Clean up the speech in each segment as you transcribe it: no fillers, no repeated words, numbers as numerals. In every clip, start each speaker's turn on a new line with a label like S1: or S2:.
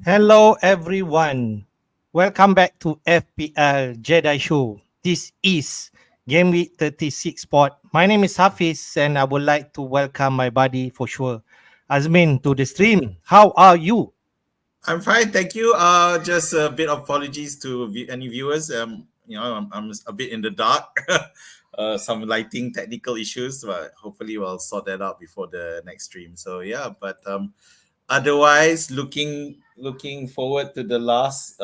S1: Hello, everyone. Welcome back to FPL Jedi Show. This is Gameweek 36 spot. My name is Hafiz, and I would like to welcome my buddy for sure, Azmin, to the stream. How are you?
S2: I'm fine, thank you. Just a bit of apologies to any viewers. I'm a bit in the dark. Some lighting technical issues, but hopefully we'll sort that out before the next stream. So yeah, but otherwise, looking forward to the last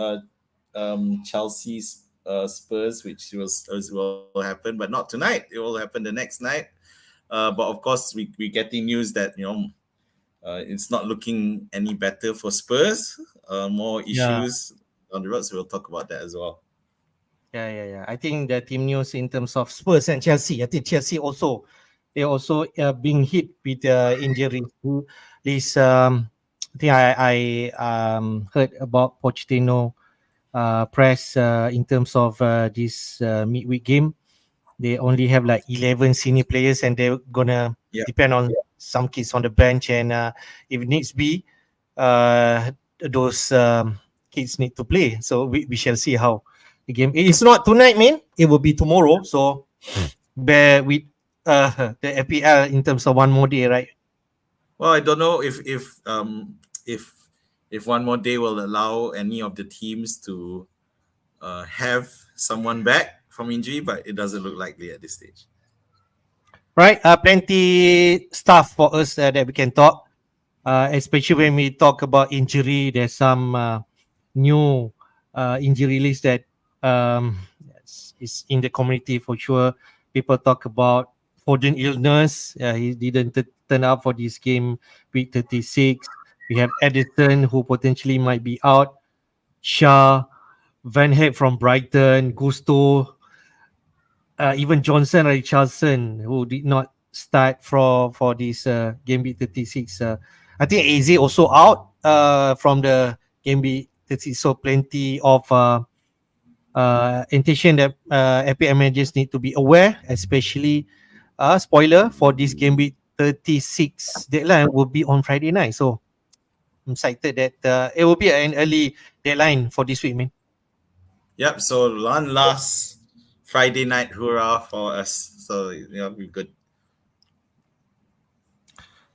S2: Chelsea Spurs, which will happen, but not tonight. It will happen the next night. But of course, we're getting news that it's not looking any better for Spurs. More
S1: Yeah,
S2: issues on the road, so we'll talk about that as well.
S1: yeah. I think the team news in terms of Spurs and Chelsea. I think Chelsea also they also being hit with injuries. This I think I heard about Pochettino press in terms of this midweek game. They only have like 11 senior players, and they're gonna
S2: Yeah.
S1: depend on some kids on the bench. And if needs be, uh, those kids need to play. So we shall see how the game. It's not tonight, man. It will be tomorrow. So bear with the FPL in terms of one more day, right?
S2: Well, I don't know if if one more day will allow any of the teams to have someone back from injury, but it doesn't look likely at this stage.
S1: Right. Plenty stuff for us that we can talk. Especially when we talk about injury, there's some new injury list that is in the community for sure. People talk about Foden illness. He didn't turn up for this game, week 36. We have Edison, who potentially might be out. Shah, Van Heck from Brighton, Gusto, even Johnson or Richardson, who did not start for this game week 36. I think AZ also out from the game week 36. So plenty of intention that FPL managers need to be aware, especially spoiler for this game week 36 deadline will be on Friday night. So I'm excited that it will be an early deadline for this week, man.
S2: Yep. So one last Friday night hurrah for us. So we're good.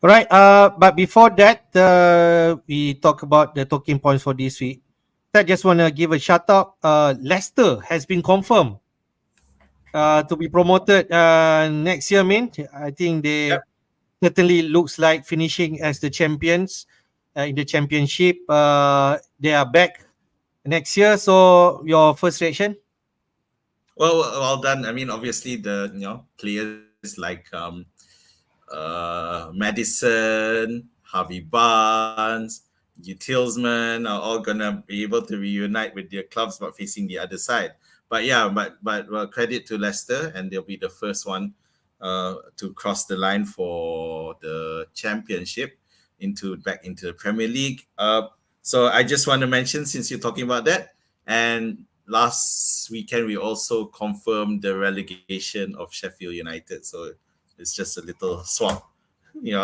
S1: All right. But before that, we talk about the talking points for this week. I just want to give a shout out. Leicester has been confirmed to be promoted next year. Man, I think they
S2: Yep.
S1: certainly looks like finishing as the champions in the championship. They are back next year. So your first reaction?
S2: Well done. I mean, obviously the players like Madison, Harvey Barnes, Tillsman are all gonna be able to reunite with their clubs, but facing the other side. But yeah, but credit to Leicester, and they'll be the first one to cross the line for the championship back into the Premier League. So I just want to mention, since you're talking about that, and last weekend we also confirmed the relegation of Sheffield United. So it's just a little swap,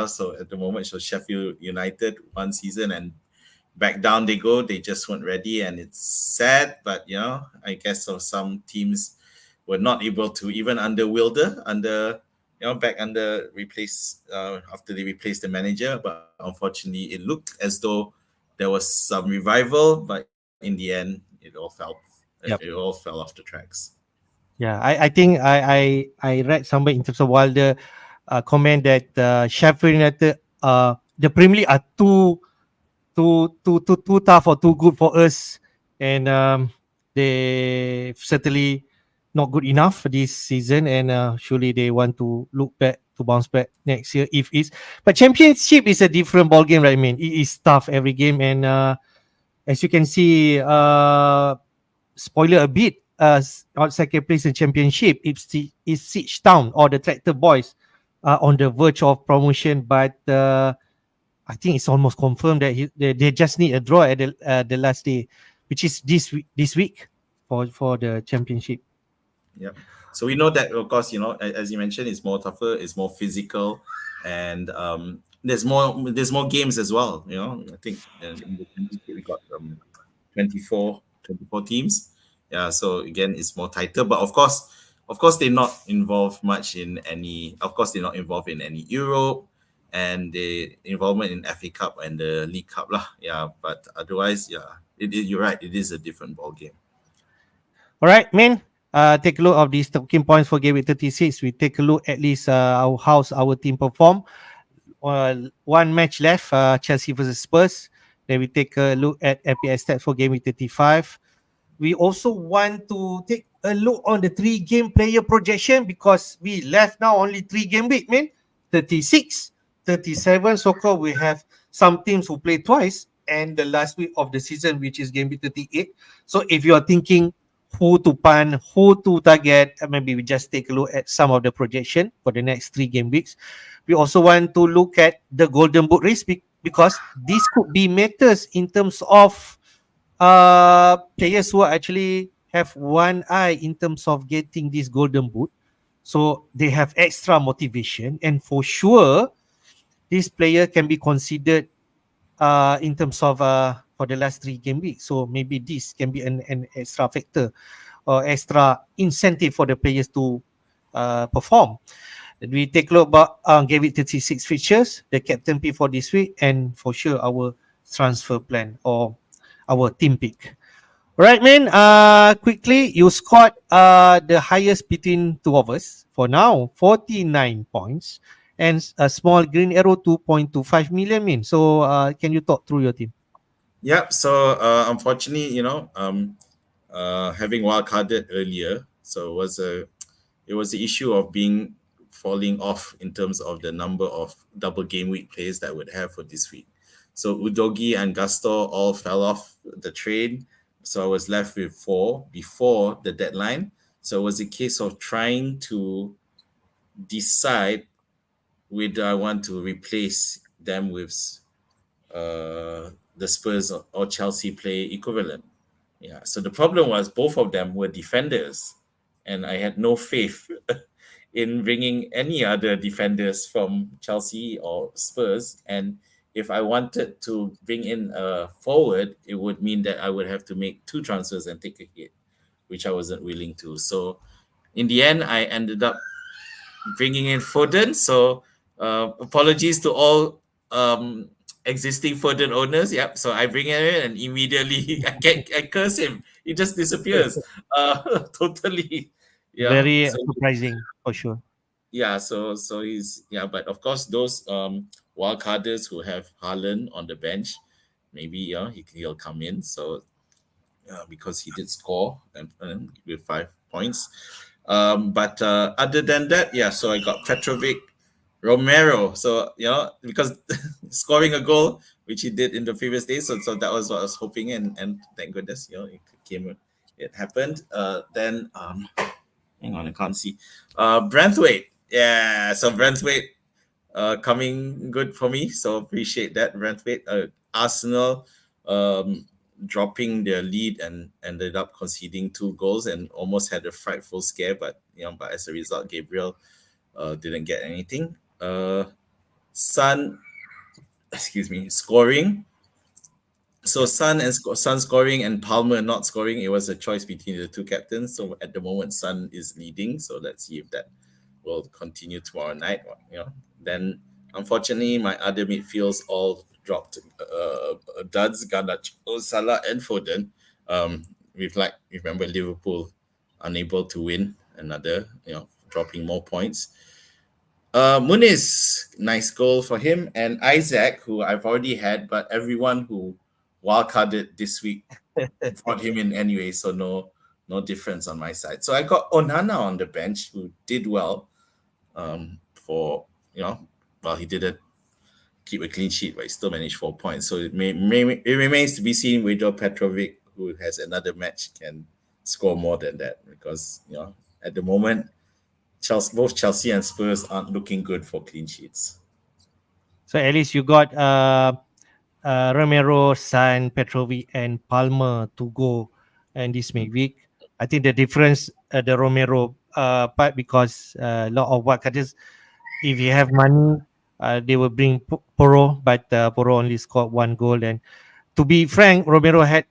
S2: So at the moment, so Sheffield United one season and back down they go. They just weren't ready, and it's sad. But I guess some teams were not able to, even under Wilder, back under replace after they replaced the manager. But unfortunately, it looked as though there was some revival, but in the end, it
S1: Yep.
S2: all fell off the tracks.
S1: Yeah, I think I read somewhere in terms of Wilder comment that Sheffield United the Premier League are too tough or too good for us, and they certainly not good enough for this season, and surely they want to look back to bounce back next year if it's. But championship is a different ball game, right? I mean, it is tough every game, and as you can see, spoiler a bit. On second place in championship, it's Siege Town or the Tractor Boys on the verge of promotion, but I think it's almost confirmed that they just need a draw at the last day, which is this week for the championship.
S2: Yeah. So we know that, of course, as you mentioned, it's more tougher, it's more physical, and there's more games as well. I think in the we got 24 teams. Yeah, so again, it's more tighter. But of course, they're not involved much in any. Of course, they're not involved in any Europe and the involvement in FA Cup and the League Cup lah. Yeah, but otherwise, yeah, you're right. It is a different ball game.
S1: All right, man. Take a look of these talking points for game week 36. We take a look at least how's our team perform. One match left, Chelsea versus Spurs. Then we take a look at FPL stats for game week 35. We also want to take a look on the 3 game player projection because we left now only 3 game week, man. 36, 37. So called we have some teams who play twice and the last week of the season, which is game week 38. So if you are thinking who to punt, who to target, maybe we just take a look at some of the projection for the next 3 game weeks. We also want to look at the golden boot race because this could be matters in terms of players who actually have one eye in terms of getting this golden boot. So they have extra motivation, and for sure, this player can be considered in terms of for the last 3 game week. So maybe this can be an extra factor or extra incentive for the players to perform. We take a look about game week 36 features, the captain pick for this week, and for sure our transfer plan or our team pick. Right, man. Quickly, you scored the highest between two of us for now, 49 points, and a small green arrow 2.25 million. Man. So, can you talk through your team?
S2: Yep. So unfortunately, having wildcarded earlier, so it was the issue of being falling off in terms of the number of double game week players that I would have for this week. So Udogi and Gastor all fell off the train. So I was left with 4 before the deadline. So it was a case of trying to decide whether I want to replace them with the Spurs or Chelsea play equivalent. Yeah. So the problem was both of them were defenders, and I had no faith in bringing any other defenders from Chelsea or Spurs. And if I wanted to bring in a forward, it would mean that I would have to make 2 transfers and take a hit, which I wasn't willing to. So in the end, I ended up bringing in Foden. So apologies to all existing Foden owners. Yep. So I bring him in and immediately I curse him. He just disappears. Totally. Yeah.
S1: Very
S2: So
S1: surprising for sure.
S2: yeah, so he's but of course those wild carders who have Haaland on the bench, maybe he'll come in. So because he did score and with 5 points. But other than that, so I got Petrovic, Romero. So because scoring a goal, which he did in the previous day, so that was what I was hoping, and thank goodness, it happened. Then hang on, I can't see. Brentwaite. Yeah, so Brentwaite coming good for me. So appreciate that, Brentwaite. Arsenal dropping their lead and ended up conceding 2 goals and almost had a frightful scare, but as a result, Gabriel didn't get anything. Son, excuse me, scoring. So Son scoring and Palmer not scoring. It was a choice between the 2 captains. So at the moment, Son is leading. So let's see if that will continue tomorrow night. Then unfortunately, my other midfields all dropped. Duds, Garnacho, Salah, and Foden. Remember Liverpool unable to win another. Dropping more points. Muniz, nice goal for him, and Isaac, who I've already had, but everyone who wildcarded this week brought him in anyway, so no difference on my side. So I got Onana on the bench, who did well. He didn't keep a clean sheet, but he still managed 4 points. So it remains to be seen whether Petrovic, who has another match, can score more than that, because at the moment, both Chelsea and Spurs aren't looking good for clean sheets.
S1: So at least you got Romero, San, Petrovic, and Palmer to go in this week. I think the difference, the Romero part, because a lot of what cutters, if you have money, they will bring Poro, but Poro only scored one goal. And to be frank, Romero had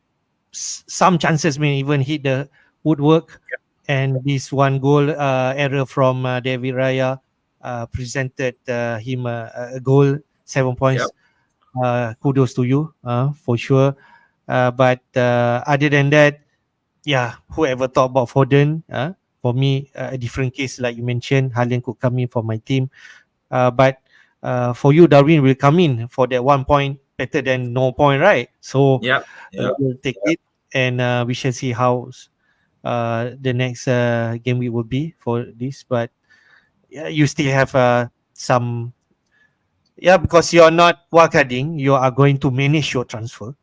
S1: some chances, may even hit the woodwork. And this one goal error from David Raya presented him a goal, 7 points.
S2: Yep.
S1: Kudos to you, for sure. But other than that, yeah, whoever thought about Foden, for me, a different case, like you mentioned, Haaland could come in for my team. But for you, Darwin will come in for that 1 point better than no point, right? So
S2: Yep. Yep.
S1: we'll take it, and we shall see how the next game week will be for this. But yeah, you still have some, yeah, because you're not wildcarding, you are going to manage your transfer.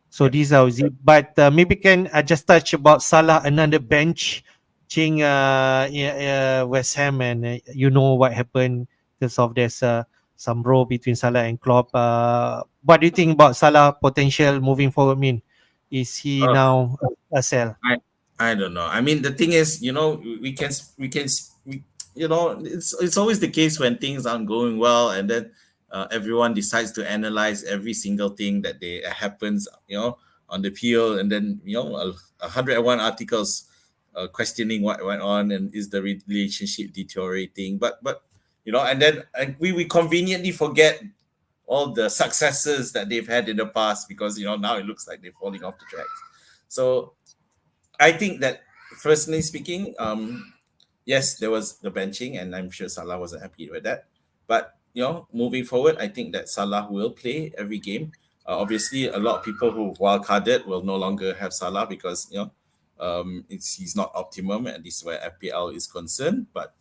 S1: So
S2: Yep.
S1: these are it. But maybe can I just touch about Salah, another bench, Ching, West Ham, and you know what happened because of there's some row between Salah and Klopp. What do you think about Salah potential moving forward? Mean is he
S2: Oh,
S1: now a sell?
S2: I don't know. I mean, the thing is, it's always the case when things aren't going well, and then everyone decides to analyze every single thing that they happens, on the field, and then 101 articles questioning what went on and is the relationship deteriorating. But and then we conveniently forget all the successes that they've had in the past because now it looks like they're falling off the tracks. So I think that, personally speaking, yes, there was the benching, and I'm sure Salah wasn't happy with that. But moving forward, I think that Salah will play every game. Obviously, a lot of people who wildcarded will no longer have Salah because he's not optimum, at least where FPL is concerned. But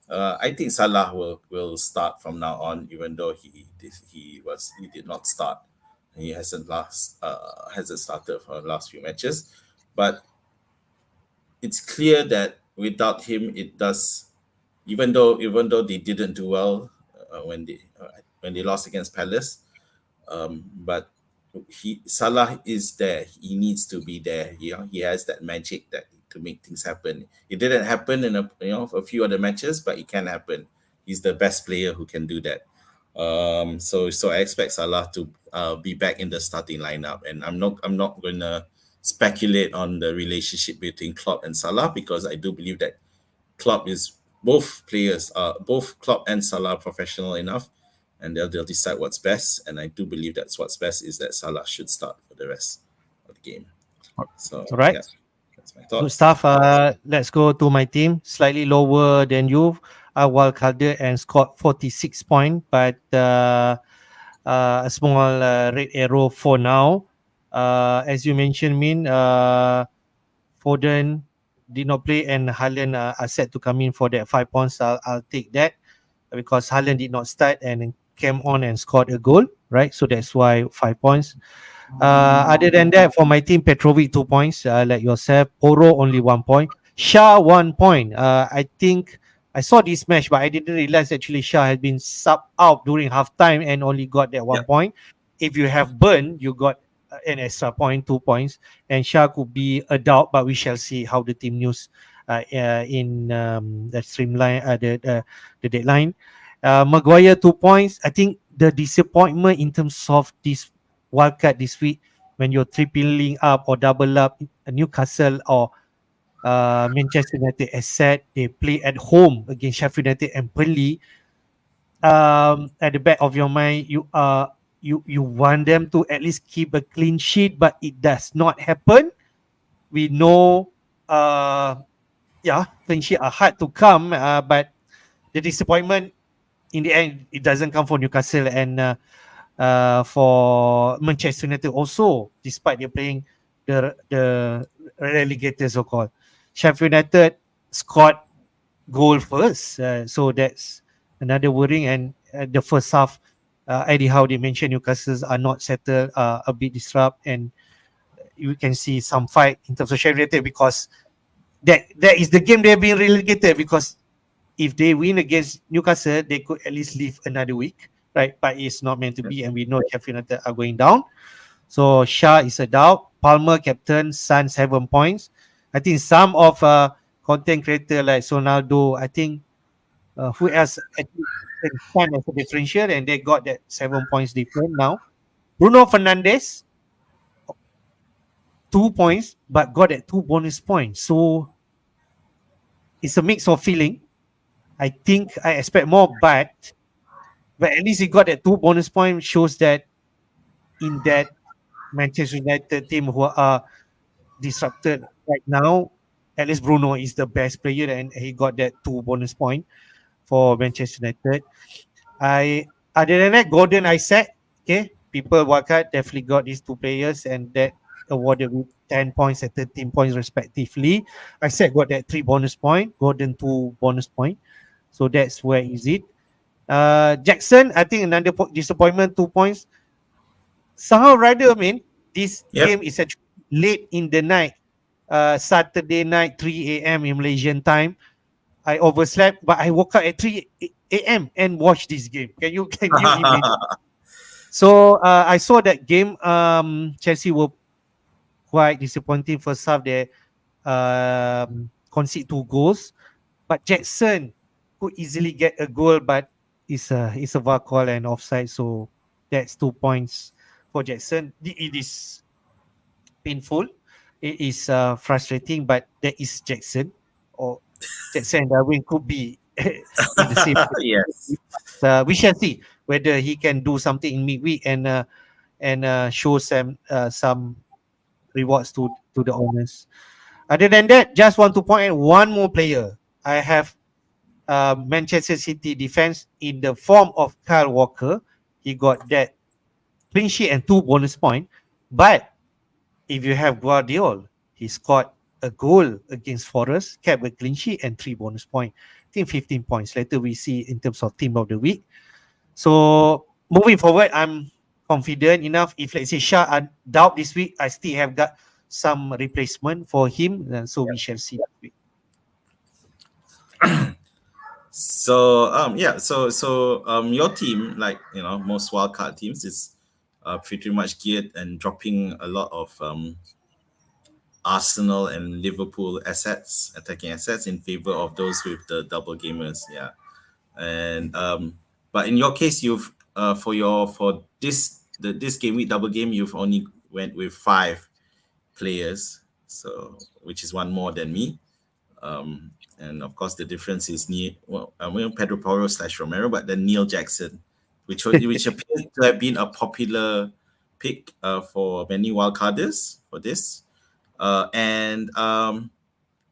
S2: I think Salah will start from now on, even though he did not start. He hasn't started for the last few matches, but it's clear that without him, it does. Even though they didn't do well when they lost against Palace, but Salah is there. He needs to be there. He has that magic that to make things happen. It didn't happen in a few other matches, but it can happen. He's the best player who can do that. So I expect Salah to be back in the starting lineup, and I'm not gonna speculate on the relationship between Klopp and Salah because I do believe that Klopp is both Klopp and Salah are professional enough, and they'll decide what's best. And I do believe that's what's best is that Salah should start for the rest of the game. So
S1: All right.
S2: yeah, that's my
S1: Good
S2: thoughts.
S1: stuff. Let's go to my team. Slightly lower than you. Wildcarded and scored 46 points, but a small red arrow for now. As you mentioned, Min, Foden did not play, and Haaland are set to come in for that 5 points. I'll take that because Haaland did not start and came on and scored a goal, right? So that's why 5 points. Other than that, for my team, Petrovic 2 points, like yourself. Poro only 1 point. Shah 1 point. I think I saw this match, but I didn't realize actually Shah had been sub out during halftime and only got that
S2: Yeah.
S1: 1 point. If you have Burn, you got an extra point, 2 points, and Shah could be a doubt, but we shall see how the team news in the streamline, the deadline. Maguire 2 points. I think the disappointment in terms of this wildcard this week when you're tripling up or double up Newcastle or Manchester United, as said, they play at home against Sheffield United and Burnley. At the back of your mind, you want them to at least keep a clean sheet, but it does not happen. We know, clean sheet are hard to come, but the disappointment in the end it doesn't come for Newcastle and for Manchester United also, despite they're playing the relegators so called. Sheffield United scored goal first, so that's another worrying. And the first half, Eddie Howe they mentioned Newcastle are not settled, a bit disrupt, and you can see some fight in terms of Sheffield United because that is the game they've been relegated because if they win against Newcastle, they could at least live another week, right? But it's not meant to be, and we know Sheffield United are going down. So Shah is a doubt. Palmer, captain, Sun 7 points. I think some of content creator like Sonaldo, I think who else actually stand as a differential, and they got that 7 points different now. Bruno Fernandes, 2 points, but got that two bonus points. So it's a mix of feeling. I think I expect more, but at least he got that two bonus point, shows that in that Manchester United team who are disrupted right now, at least Bruno is the best player and he got that two bonus point for Manchester United. I Other than that, Gordon Isaac, okay, people wildcard definitely got these two players and that awarded with 10 points and 13 points respectively. Isaac got that three bonus point, Gordon two bonus point. So that's where is it. Jackson, I think another disappointment, 2 points. Somehow rather, I mean, this
S2: Yep.
S1: game is actually late in the night, Saturday night, 3 a.m. in Malaysian time. I overslept, but I woke up at 3 a.m. and watched this game. Can you imagine? So I saw that game. Chelsea were quite disappointing first half. They concede 2 goals, but Jackson could easily get a goal, but it's a VAR call and offside. So that's 2 points for Jackson. It is painful. It is frustrating, but that is Jackson. Or Jackson and Darwin could be in the same.
S2: Yes.
S1: We shall see whether he can do something in midweek and show some rewards to the owners. Other than that, just want to point out one more player. I have Manchester City defense in the form of Kyle Walker. He got that clean sheet and two bonus point. But if you have Guardiola, he scored a goal against Forest, kept a clean sheet and three bonus point. I think 15 points. Later we see in terms of team of the week. So moving forward, I'm confident enough. If let's say Shah are doubt this week, I still have got some replacement for him. So we shall see that week.
S2: So your team, like most wildcard teams, is pretty much geared and dropping a lot of Arsenal and Liverpool attacking assets in favor of those with the double gamers. Yeah, and but in your case, you've for this game week double game, you've only went with 5 players, so which is one more than me. And of course, the difference is Pedro Porro / Romero, but then Neil Jackson, which appears to have been a popular pick for many wildcarders for this. And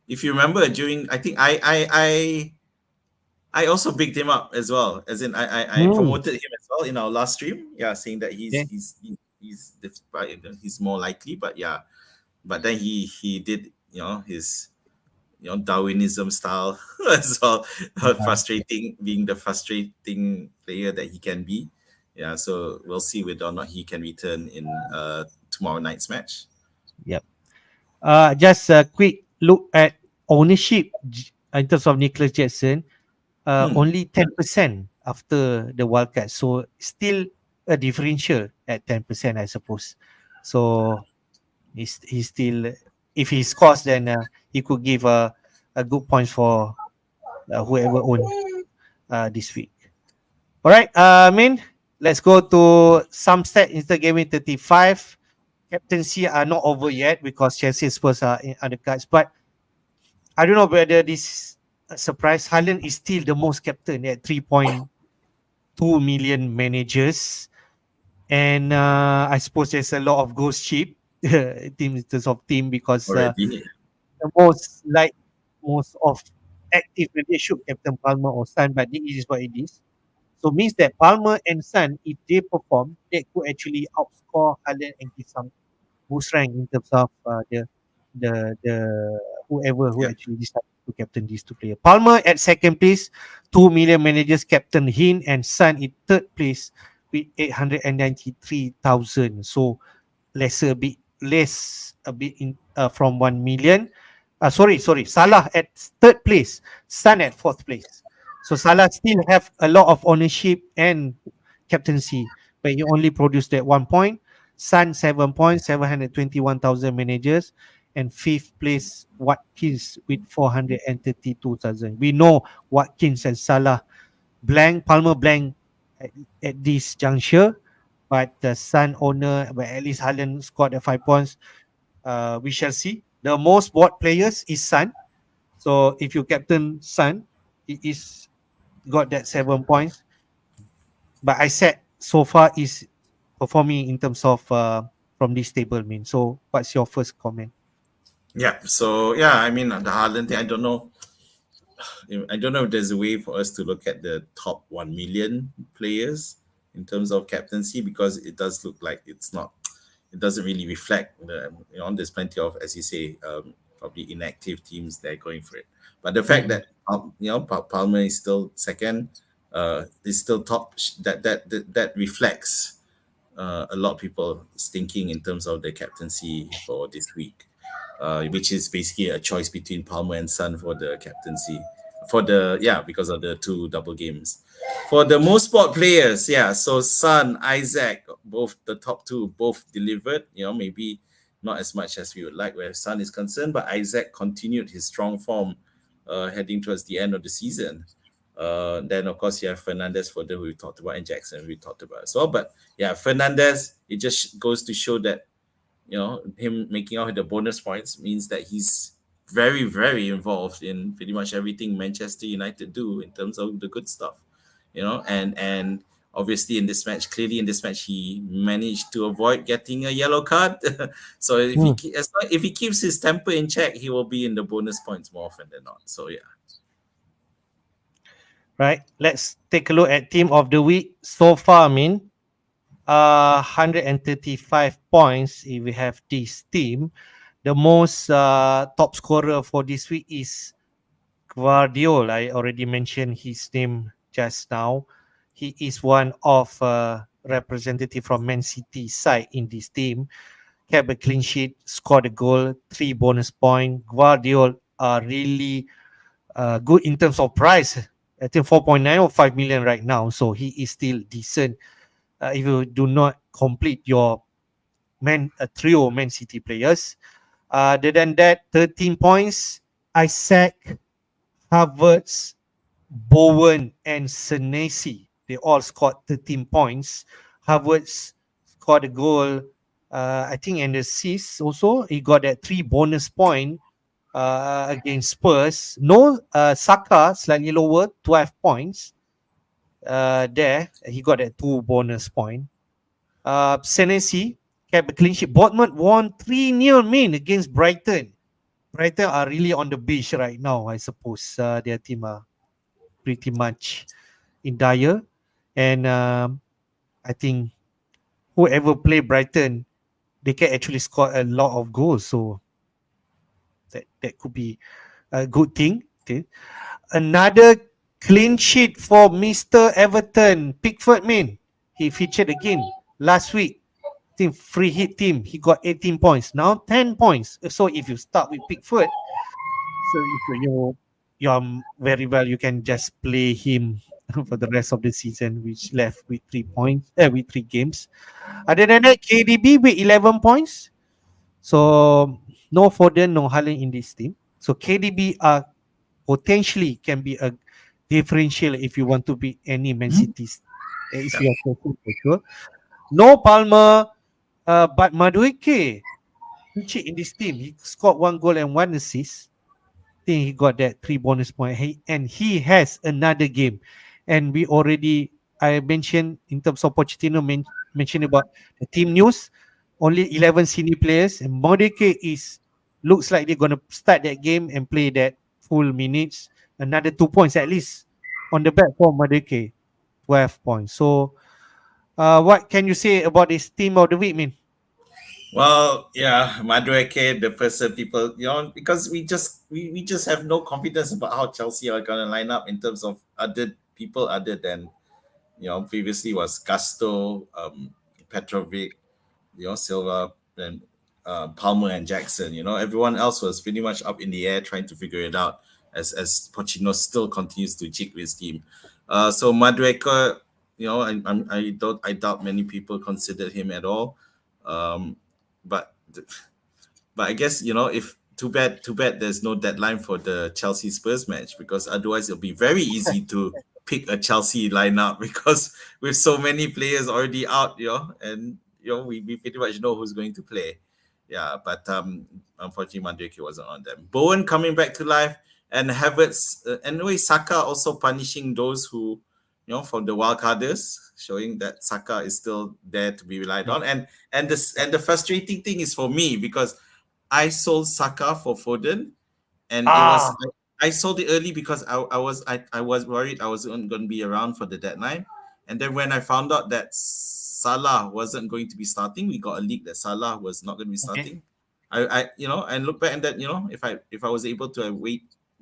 S2: if you remember, during I think I also picked him up as well, as in I promoted him as well in our last stream. Yeah, saying that he's more likely, but yeah, but then he did his Darwinism style as well, being the frustrating player that he can be. Yeah, so we'll see whether or not he can return in tomorrow night's match.
S1: Yep. Just a quick look at ownership in terms of Nicholas Jackson. Only 10% after the wildcard. So still a differential at 10%, I suppose. So he's still, if he scores, then he could give a good points for whoever own this week. All right, Min, let's go to some stat instead Gameweek 35. Captaincy are not over yet because Chelsea Spurs are in other cards. But I don't know whether this surprise. Haaland is still the most captain at 3.2 million managers. And I suppose there's a lot of ghost ship in terms of team because
S2: Already.
S1: the most of active maybe should Captain Palmer or Son, but this is what it is. So means that Palmer and Son, if they perform, they could actually outscore Haaland and give some boost rank in terms of the whoever who actually decided to captain these two players. Palmer at second place, 2 million managers captain Hin, and Son in third place with 893,000. So less a bit in from 1 million. Sorry. Salah at third place, Son at fourth place. So Salah still have a lot of ownership and captaincy, but he only produced that 1 point. Son 7 points, 721,000 managers, and fifth place Watkins with 432,000. We know Watkins and Salah blank, Palmer blank at this juncture, but the Sun owner, but at least Haaland scored at 5 points. We shall see. The most bought players is Sun. So if you captain Sun, it is got that 7 points. But I said so far is performing in terms of from this table, mean. So what's your first comment?
S2: Yeah. So yeah, I mean the Haaland thing. I don't know if there's a way for us to look at the top 1 million players in terms of captaincy, because it does look like it's not. It doesn't really reflect the. There's plenty of, as you say, probably inactive teams that are going for it. But the fact
S1: Mm.
S2: that Palmer is still second, is still top. That reflects a lot of people thinking in terms of the captaincy for this week, which is basically a choice between Palmer and Son for the captaincy. Because of the two double games. For the most sport players, so Son, Isaac, both the top two, both delivered. Maybe not as much as we would like where Son is concerned, but Isaac continued his strong form heading towards the end of the season. Then of course you have Fernandez for the who we talked about, and Jackson we talked about as well. But yeah, Fernandez, it just goes to show that him making out the bonus points means that he's very, very involved in pretty much everything Manchester United do in terms of the good stuff. And obviously clearly in this match, he managed to avoid getting a yellow card. So
S1: Mm.
S2: if he keeps his temper in check, he will be in the bonus points more often than not. So yeah.
S1: Right. Let's take a look at team of the week so far. I mean, 135 points. If we have this team, the most top scorer for this week is Guardiola. I already mentioned his name just now. He is one of representative from Man City side in this team. Kept a clean sheet, scored a goal, 3 bonus point. Guardiola are really good in terms of price. I think 4.9 or 5 million right now. So he is still decent. If you do not complete your trio Man City players. Other than that, 13 points. Isaac, Havertz, Bowen, and Senesi. They all scored 13 points. Havertz scored a goal, I think, and assist also. He got that 3 bonus point against Spurs. No, Saka slightly lower, 12 points. There, he got that 2 bonus point. Senesi kept a clean sheet. Bournemouth won 3-0 against Brighton. Brighton are really on the beach right now, I suppose. Their team are pretty much in dire. And I think whoever play Brighton, they can actually score a lot of goals. So that could be a good thing. Okay. Another clean sheet for Mr. Everton, Pickford. He featured again last week. Team free hit team. He got 18 points. Now 10 points. So if you start with Pickford, so if you're very well, you can just play him for the rest of the season, which left with 3 points, with 3 games. Other than that, KDB with 11 points. So no Foden, no Haaland in this team. So KDB potentially can be a differential if you want to beat any Man City's. If you are for sure. No Palmer, but Madueke in this team. He scored 1 goal and 1 assist. Think he got that 3 bonus point. And he has another game. And I mentioned in terms of Pochettino mentioned about the team news. Only 11 senior players, and Modeke looks like they're gonna start that game and play that full minutes. Another 2 points at least on the back for Modeke, 12 points. So, what can you say about this team of the week,
S2: Well, yeah, Madueke, the person people, because we just have no confidence about how Chelsea are gonna line up in terms of other people other than previously was Gusto, Petrovic, Silva, and Palmer and Jackson. Everyone else was pretty much up in the air trying to figure it out as Pochettino still continues to jig with his team. So Madueke, I doubt many people considered him at all. But But I guess, if too bad there's no deadline for the Chelsea Spurs match, because otherwise it'll be very easy to pick a Chelsea lineup because with so many players already out, and we pretty much know who's going to play. Yeah, but unfortunately Madueke wasn't on them. Bowen coming back to life, and Havertz, anyway, Saka also punishing those who, from the wildcarders, showing that Saka is still there to be relied
S1: Yep.
S2: on. And the frustrating thing is for me, because I sold Saka for Foden, and it was
S1: Ah,
S2: I sold it early because I was worried I wasn't going to be around for the deadline. And then when I found out that Salah wasn't going to be starting, we got a leak that Salah was not going to be
S1: okay.
S2: starting. And look back, and that, if I was able to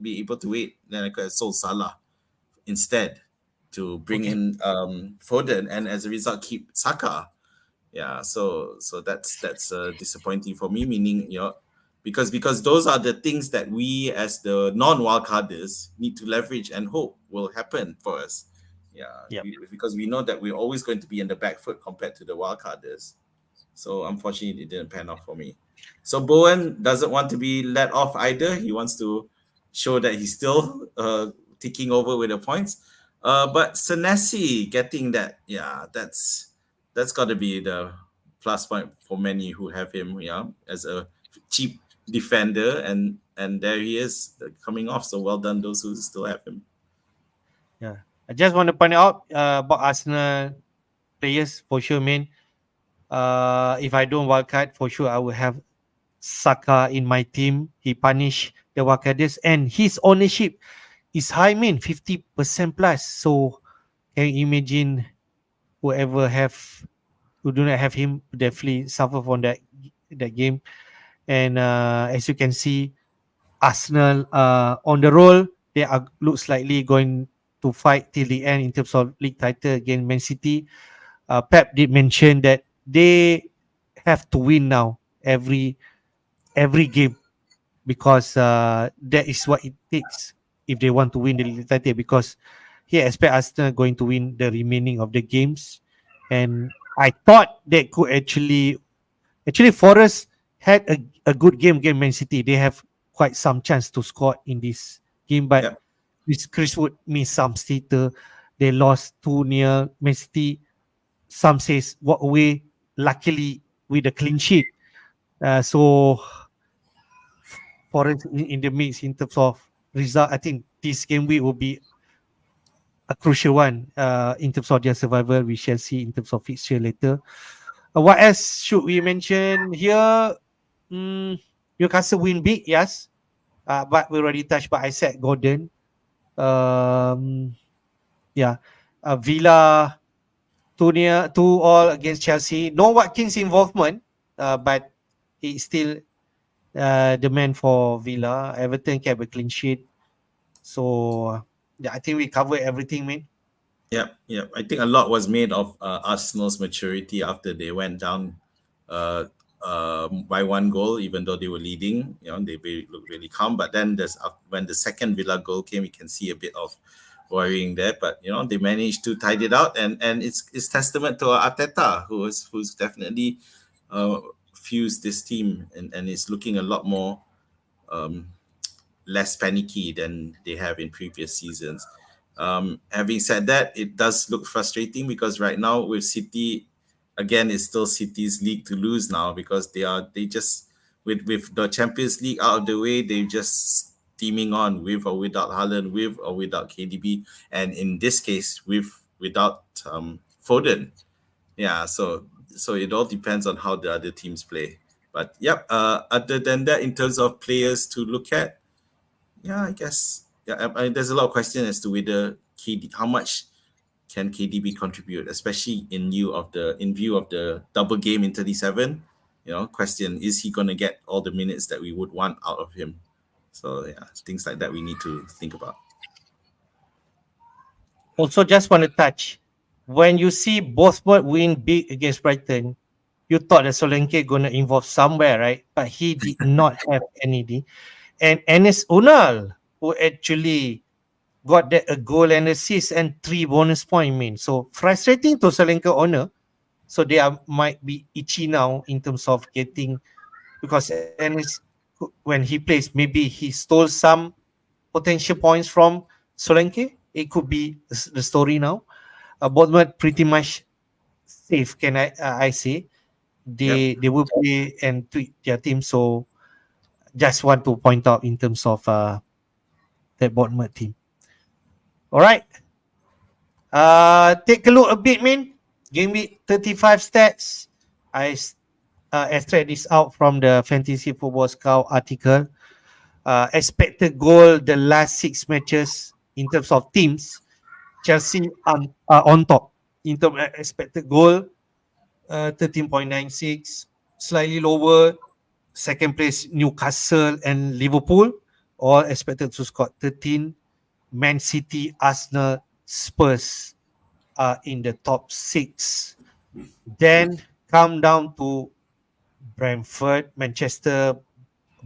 S2: be able to wait, then I could have sold Salah instead to bring
S1: Okay.
S2: in Foden, and as a result keep Saka. Yeah, so that's disappointing for me, meaning, because those are the things that we as the non-wildcarders need to leverage and hope will happen for us. Yeah,
S1: Yep.
S2: because we know that we're always going to be in the back foot compared to the wildcarders. So unfortunately, it didn't pan out for me. So Bowen doesn't want to be let off either. He wants to show that he's still ticking over with the points. But Senesi getting that, yeah, that's got to be the plus point for many who have him, yeah, as a cheap defender, and there he is coming off. So well done those who still have him.
S1: Yeah. I just want to point out about Arsenal players for sure, man. If I don't wildcard, for sure I will have Saka in my team. He punish the wildcarders, and his ownership is high, man, 50% plus. So can you imagine whoever who do not have him definitely suffer from that game. And as you can see, Arsenal on the roll, they are looks likely going to fight till the end in terms of league title against Man City. Pep did mention that they have to win now every game, because that is what it takes if they want to win the league title, because he expect Arsenal going to win the remaining of the games. And I thought they could actually Forest had a good game against Man City. They have quite some chance to score in this game, but
S2: Yep.
S1: Chris Wood missed some stater. They lost 2-0. Man City, some says walk away, luckily with a clean sheet. So Forest in the mix in terms of result. I think this game week will be a crucial one in terms of their survival. We shall see in terms of fixture later. What else should we mention here? Mm, Newcastle win big, yes. But we already touched. But I said Gordon. Um, yeah. Villa 2-all against Chelsea. No Watkins involvement, but he's still the man for Villa. Everton kept a clean sheet. So yeah, I think we covered everything, man.
S2: Yep, yep. I think a lot was made of Arsenal's maturity after they went down uh, by one goal, even though they were leading. They looked really calm. But then when the second Villa goal came, you can see a bit of worrying there. But they managed to tide it out, and it's testament to Arteta, who's definitely uh, fused this team, and is looking a lot more um, less panicky than they have in previous seasons. Having said that, it does look frustrating because right now with City, again, it's still City's league to lose now, because they just with the Champions League out of the way, they just steaming on with or without Haaland, with or without KDB, and in this case, without Foden. Yeah, so it all depends on how the other teams play. But yep, other than that, in terms of players to look at, yeah, I guess. Yeah, there's a lot of question as to whether how much can KDB contribute, especially in view of the double game in 37. Question, is he going to get all the minutes that we would want out of him? So yeah, things like that we need to think about.
S1: Also, just want to touch, when you see Bothwell win big against Brighton, you thought that Solanke gonna involve somewhere, right? But he did not have any. And Enes Unal, who actually got that a goal and assist and 3 bonus point, mean. So frustrating to Solanke owner. So they might be itchy now in terms of getting because Ennis, when he plays, maybe he stole some potential points from Solanke. It could be the story now. Bournemouth pretty much safe. Can I say
S2: Yep.
S1: they will play and tweak their team. So just want to point out in terms of that Bournemouth team. All right. Take a look a bit, man. Game week 35 stats. I extract this out from the Fantasy Football Scout article. Expected goal the last 6 matches in terms of teams. Chelsea on top in terms of expected goal, 13.96. Slightly lower. Second place Newcastle and Liverpool, all expected to score 13. Man City, Arsenal, Spurs are in the top 6. Then come down to Brentford, Manchester,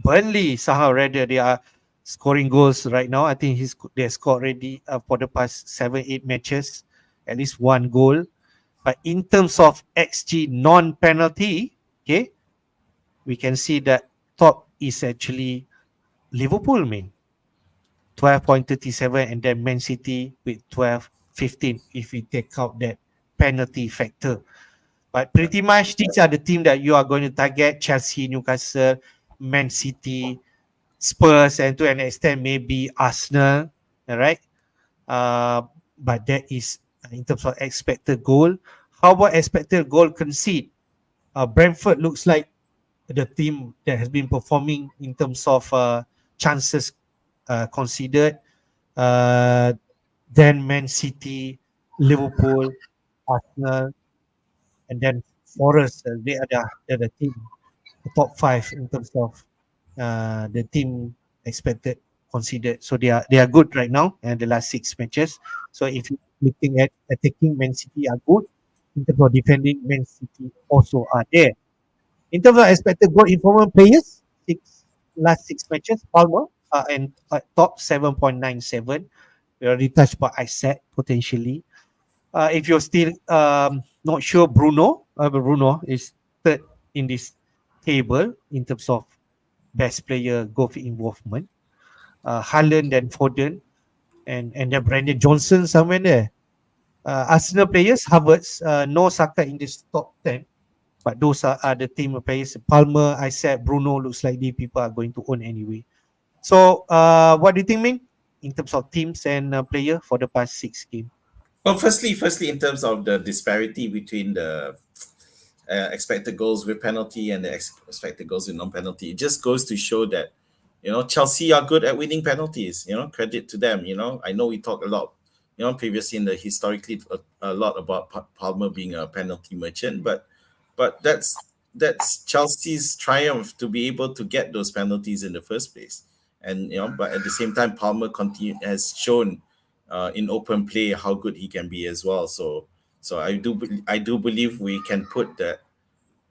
S1: Burnley. Somehow rather they are scoring goals right now. I think they scored already for the past 7-8 matches, at least one goal. But in terms of XG non-penalty, okay, we can see that top is actually Liverpool, man, 12.37, and then Man City with 12.15 if we take out that penalty factor. But pretty much these are the team that you are going to target: Chelsea, Newcastle, Man City, Spurs, and to an extent maybe Arsenal. All right. Uh, but that is in terms of expected goal. How about expected goal concede? Brentford looks like the team that has been performing in terms of chances considered. Uh, then Man City, Liverpool, Arsenal, and then Forest. They're the team, the top five in terms of the team expected considered. So they are good right now and the last 6 matches. So if you're looking at attacking, Man City are good. In terms of defending, Man City also are there. In terms of expected goal involvement players, last 6 matches, Palmer and top 7.97. We already touched about Isaac potentially. If you're still not sure, Bruno is third in this table in terms of best player goal involvement. Haaland and Foden, and then Brandon Johnson somewhere there. Arsenal players, Havertz, no Saka in this top 10. But those are the team players. Palmer, I said, Bruno looks like the people are going to own anyway. So, what do you think, Ming, in terms of teams and player for the past 6 games?
S2: Well, firstly, in terms of the disparity between the expected goals with penalty and the expected goals with non-penalty, it just goes to show that Chelsea are good at winning penalties. Credit to them. I know we talked a lot, previously in the historically a lot about Palmer being a penalty merchant, but that's Chelsea's triumph to be able to get those penalties in the first place. And but at the same time, Palmer has shown in open play how good he can be as well. So I do believe we can put that.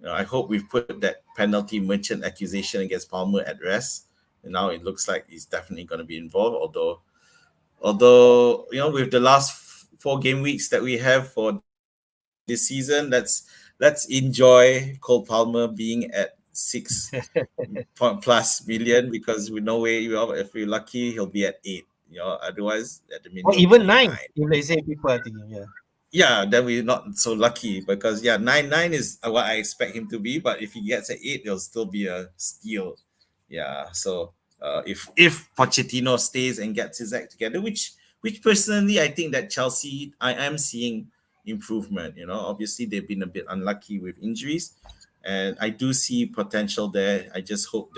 S2: I hope we've put that penalty merchant accusation against Palmer at rest. And now it looks like he's definitely going to be involved. Although with the last 4 game weeks that we have for this season, let's enjoy Cole Palmer being at 6+ million, because we know where if we're lucky he'll be at 8. Otherwise at the
S1: Or
S2: minimum he'll
S1: even
S2: be
S1: 9,
S2: 9.
S1: if they say people are thinking, yeah.
S2: Yeah, then we're not so lucky, because 9 is what I expect him to be. But if he gets an 8, it'll still be a steal. Yeah. So if Pochettino stays and gets his act together, which personally I think that Chelsea, I am seeing improvement. Obviously they've been a bit unlucky with injuries, and I do see potential there. I just hope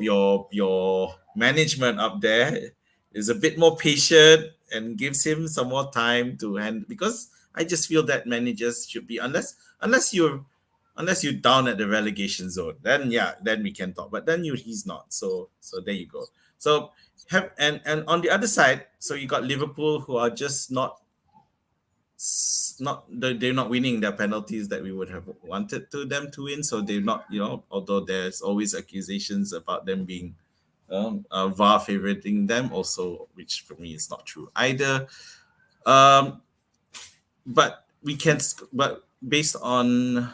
S2: your management up there is a bit more patient and gives him some more time to hand, because I just feel that managers should be, unless you're down at the relegation zone, then we can talk. But then he's not. So there you go. So and on the other side, so you got Liverpool, who are just they're not winning their penalties that we would have wanted to them to win. So they're not, although there's always accusations about them being VAR favoriting them also, which for me is not true either. um but based on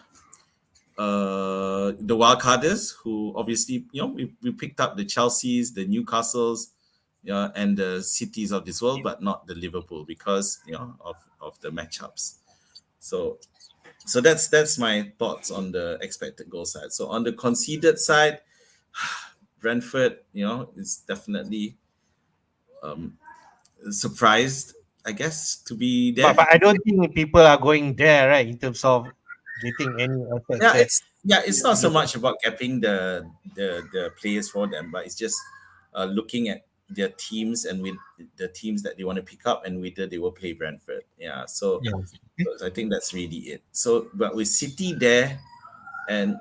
S2: the wildcarders who obviously, we picked up the Chelseas, the Newcastles, and the cities of this world, but not the Liverpool because of the matchups. So that's my thoughts on the expected goal side. So on the conceded side, Brentford, is definitely surprised, I guess, to be
S1: But
S2: there.
S1: I don't think people are going there, right? In terms of getting any assets
S2: Yeah,
S1: that
S2: it's not so
S1: look
S2: much about capping the players for them, but it's just looking at their teams and with the teams that they want to pick up and whether they will play Brentford. Yeah, so,
S1: yes.
S2: so I think that's really it. So, but with City there, and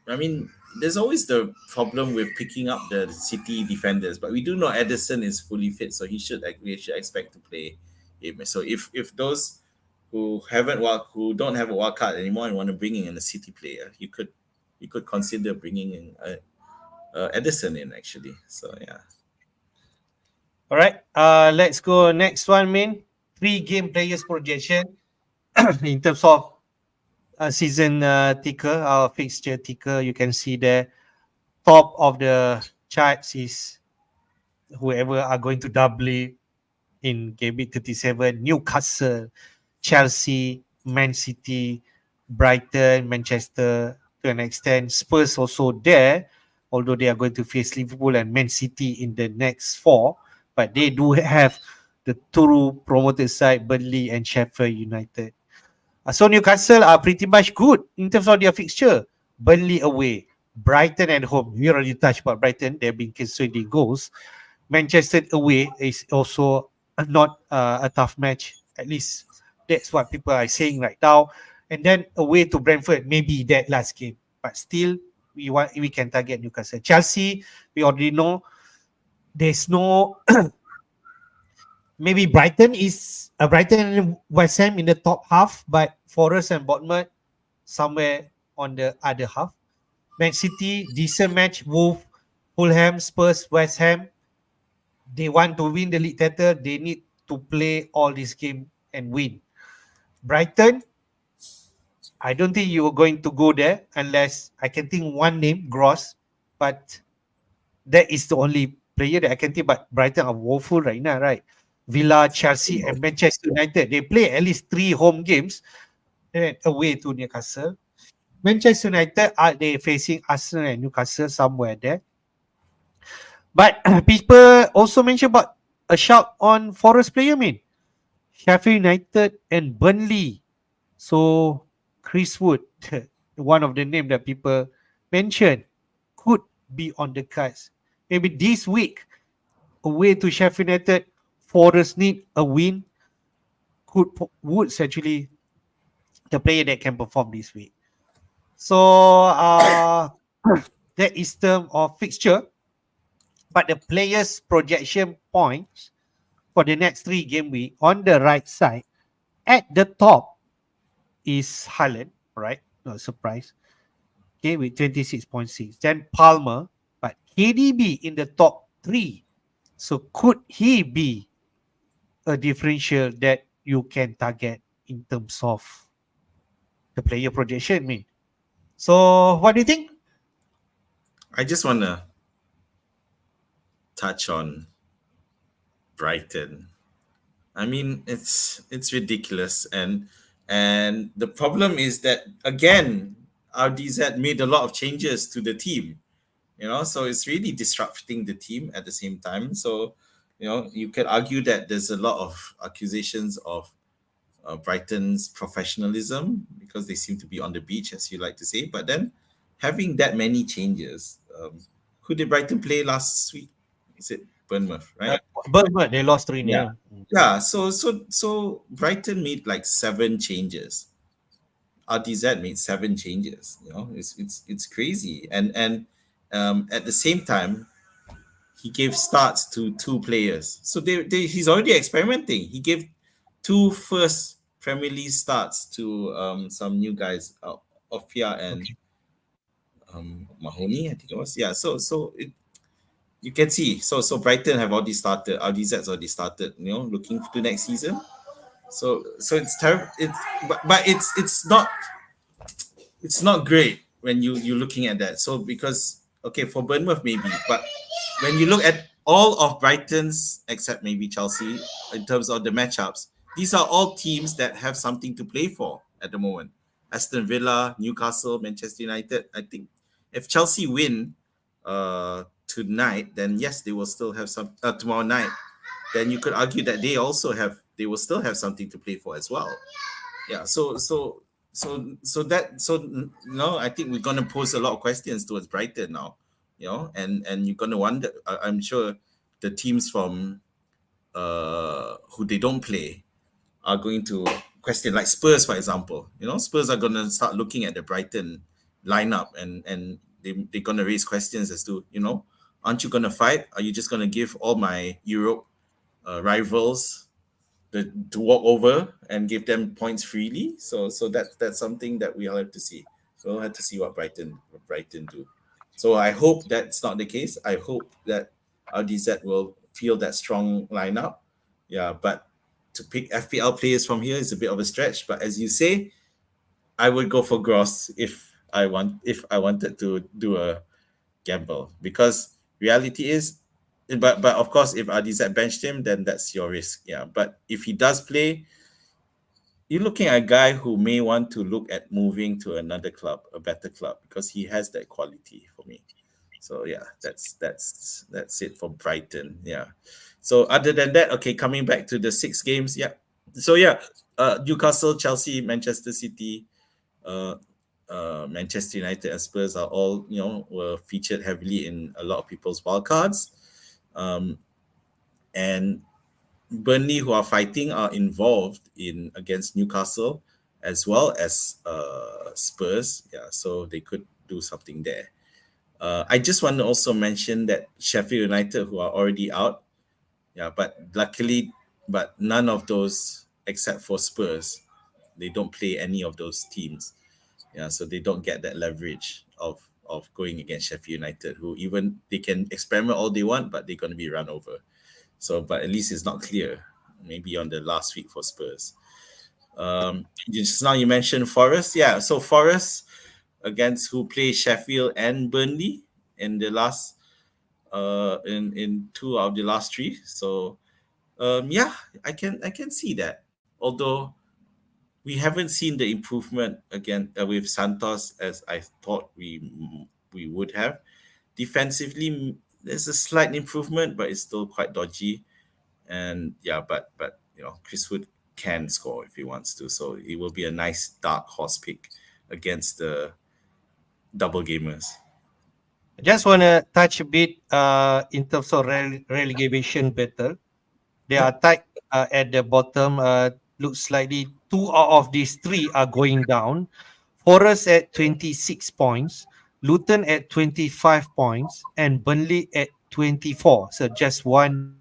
S2: I mean, there's always the problem with picking up the City defenders, but we do know Edison is fully fit, so we should expect to play him. So if those who don't have a wild card anymore and want to bring in a City player, you could consider bringing in Edison in actually. So yeah.
S1: All right. Let's go next one, Min. 3 game players projection in terms of season ticker, our fixture ticker. You can see there, top of the charts is whoever are going to double in Gameweek 37: Newcastle, Chelsea, Man City, Brighton, Manchester to an extent. Spurs also there, although they are going to face Liverpool and Man City in the next 4. But they do have the two promoted side, Burnley and Sheffield United. So Newcastle are pretty much good in terms of their fixture. Burnley away, Brighton at home. We already touched about Brighton. They've been conceding goals. Manchester away is also not a tough match. At least that's what people are saying right now. And then away to Brentford, maybe that last game. But still, we can target Newcastle. Chelsea, we already know there's no. Maybe Brighton and West Ham in the top half, but Forest and Bournemouth somewhere on the other half. Man City, decent match. Wolves, Fulham, Spurs, West Ham. They want to win the league title. They need to play all this game and win. Brighton, I don't think you are going to go there unless I can think one name, Gross, but that is the only player that I can think. But Brighton are woeful right now, right? Villa, Chelsea, and Manchester United. They play at least 3 home games away to Newcastle. Manchester United are they facing Arsenal and Newcastle somewhere there. But people also mention about a shout on Forest player, Sheffield United and Burnley. So Chris Wood, one of the name that people mentioned, could be on the cards. Maybe this week, away to Sheffield United, Forest need a win. Wood's actually the player that can perform this week. So that is term of fixture. But the players' projection points for the next 3 game week on the right side, at the top is Haaland, right? No surprise. Okay, with 26.6. Then Palmer, but KDB in the top 3. So could he be a differential that you can target in terms of the player projection, So what do you think?
S2: I just want to touch on Brighton. I mean, it's ridiculous, and the problem is that again, RDZ made a lot of changes to the team, so it's really disrupting the team at the same time. So, you can argue that there's a lot of accusations of Brighton's professionalism because they seem to be on the beach, as you like to say. But then having that many changes, who did Brighton play last week? Is it Bournemouth, right?
S1: Bournemouth, they lost 3
S2: Yeah.
S1: 0.
S2: Yeah, so Brighton made like 7 changes. RTZ made 7 changes. It's crazy, and at the same time, he gave starts to 2 players. So he's already experimenting. He gave 2 first Premier League starts to some new guys, Ofia and
S1: Okay.
S2: Mahoney, I think it was. Yeah, so you can see. So Brighton have already started. RDZ's already started. Looking to next season. So it's terrible. But it's not it's not great when you're looking at that. So because okay, for Bournemouth maybe, but when you look at all of Brighton's except maybe Chelsea in terms of the matchups, these are all teams that have something to play for at the moment. Aston Villa, Newcastle, Manchester United. I think if Chelsea win tonight, then yes, they will still have some tomorrow night. Then you could argue that they will still have something to play for as well. Yeah, so I think we're going to pose a lot of questions towards Brighton now, and you're going to wonder. I'm sure the teams from who they don't play are going to question, like Spurs, for example. Spurs are going to start looking at the Brighton lineup, and they're going to raise questions as to, aren't you going to fight? Are you just going to give all my Europe rivals to walk over and give them points freely? So that's something that we'll have to see. So we'll have to see what Brighton do. So I hope that's not the case. I hope that RDZ will feel that strong lineup. Yeah, but to pick FPL players from here is a bit of a stretch. But as you say, I would go for Gross if I wanted to do a gamble, because reality is, but of course, if RDZ benched him, then that's your risk. Yeah, but if he does play, you're looking at a guy who may want to look at moving to another club, a better club, because he has that quality for me. So yeah, that's it for Brighton. Yeah. So other than that, okay, coming back to the 6 games, yeah. So yeah, Newcastle, Chelsea, Manchester City, uh, Manchester United and Spurs are all, were featured heavily in a lot of people's wildcards. And Burnley, who are fighting, are involved in against Newcastle as well as Spurs. Yeah, so they could do something there. I just want to also mention that Sheffield United, who are already out, yeah, but luckily, but none of those except for Spurs, they don't play any of those teams. Yeah, so they don't get that leverage of going against Sheffield United, who even they can experiment all they want, but they're going to be run over. So, but at least it's not clear. Maybe on the last week for Spurs. Just now you mentioned Forest. Yeah, so Forest against who play Sheffield and Burnley in the last in 2 of the last 3. So yeah, I can see that. Although we haven't seen the improvement again with Santos as I thought we would have. Defensively, there's a slight improvement, but it's still quite dodgy. And yeah, but Chris Wood can score if he wants to, so it will be a nice dark horse pick against the double gamers.
S1: I just want to touch a bit in terms of relegation battle. They are
S2: Yep.
S1: tight at the bottom. Looks likely 2 out of these 3 are going down. Forest at 26 points, Luton at 25 points, and Burnley at 24. So just 1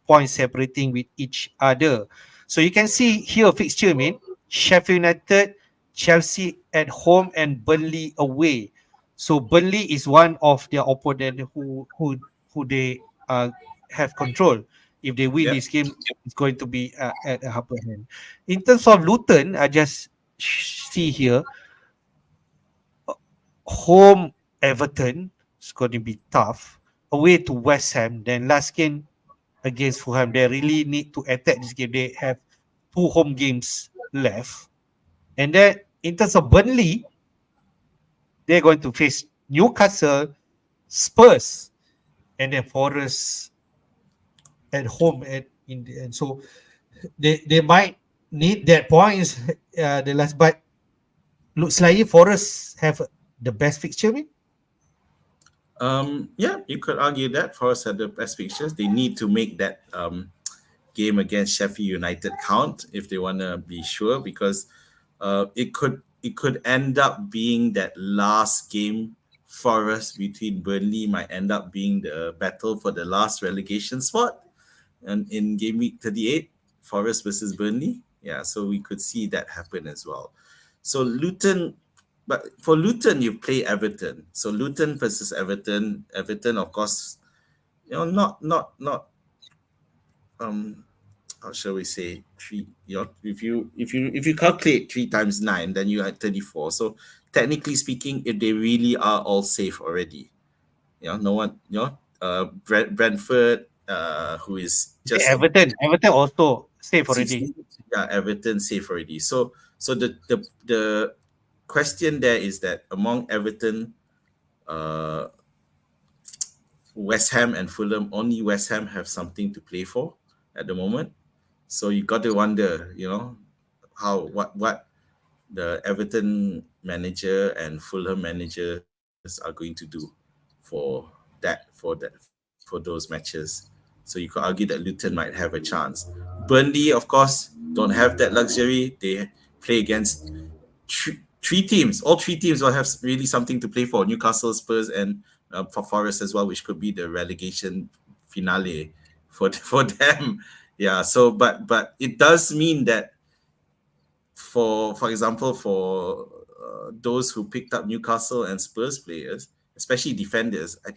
S1: point separating with each other. So you can see here fixture, mate. Sheffield United, Chelsea at home, and Burnley away. So Burnley is one of their opponent who they have control. If they win
S2: Yep.
S1: this game, it's going to be at a upper hand. In terms of Luton, I just see here home Everton is going to be tough. Away to West Ham, then last game against Fulham. They really need to attack this game. They have 2 home games left. And then in terms of Burnley, they're going to face Newcastle, Spurs, and then Forest at home at in the end. So they might need that points the last, but looks like Forest have the best fixture. Me.
S2: Yeah, you could argue that Forest had the best pictures. They need to make that game against Sheffield United count if they want to be sure, because it could end up being that last game for us between Burnley might end up being the battle for the last relegation spot, and in game week 38, Forest versus Burnley. Yeah, so we could see that happen as well. So Luton, but for Luton, you play Everton. So Luton versus Everton. Everton, of course, not um how shall we say, three, if you calculate 3 times 9, then you are 34. So technically speaking, if they really are all safe already, no one, Brentford, who is just
S1: Everton also safe already.
S2: 16, yeah, Everton safe already. So the question there is that among Everton, uh, West Ham and Fulham, only West Ham have something to play for at the moment. So you got to wonder, what the Everton manager and Fulham managers are going to do for for those matches. So you could argue that Luton might have a chance. Burnley, of course, don't have that luxury. They play against three teams. All three teams will have really something to play for. Newcastle, Spurs, and for Forest as well, which could be the relegation finale for them. Yeah. So, but it does mean that for example, for those who picked up Newcastle and Spurs players, especially defenders, I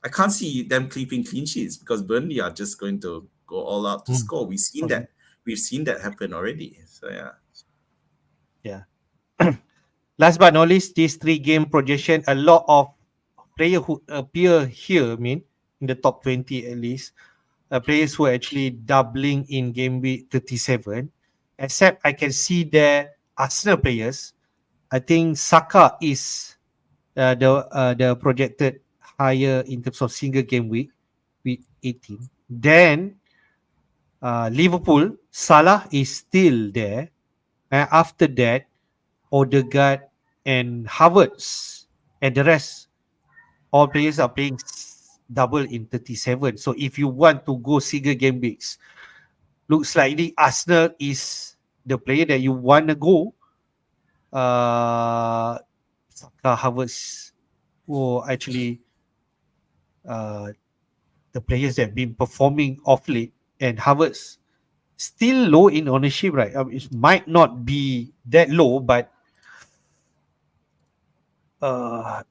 S2: can't see them keeping clean sheets because Burnley are just going to go all out to
S1: Mm.
S2: score. We've seen that happen already. So yeah.
S1: Yeah. Last but not least, this 3 game projection, a lot of players who appear here, in the top 20 at least, players who are actually doubling in game week 37. Except I can see there Arsenal players. I think Saka is the projected higher in terms of single game week 18. Then Liverpool, Salah is still there. And after that, Odegaard and Havertz and the rest, all players are playing double in 37. So if you want to go single game weeks, looks likely Arsenal is the player that you want to go. Saka, Havertz, who actually uh, the players that have been performing off late, and Havertz still low in ownership, right? It might not be that low, but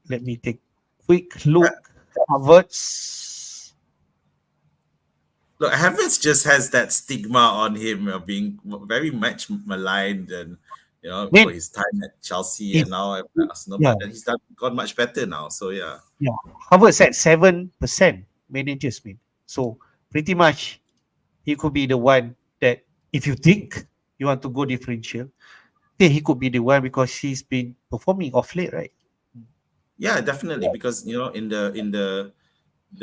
S1: let me take quick look. Havertz.
S2: Look, Havertz just has that stigma on him of being very much maligned and for
S1: Then
S2: his time at Chelsea
S1: if
S2: and now at Arsenal,
S1: yeah,
S2: but he's got much better now. So yeah.
S1: yeah, Havertz at 7% managers mean. So pretty much he could be the one that if you think you want to go differential, then he could be the one because he's been performing off late, right?
S2: Yeah, definitely. Because in the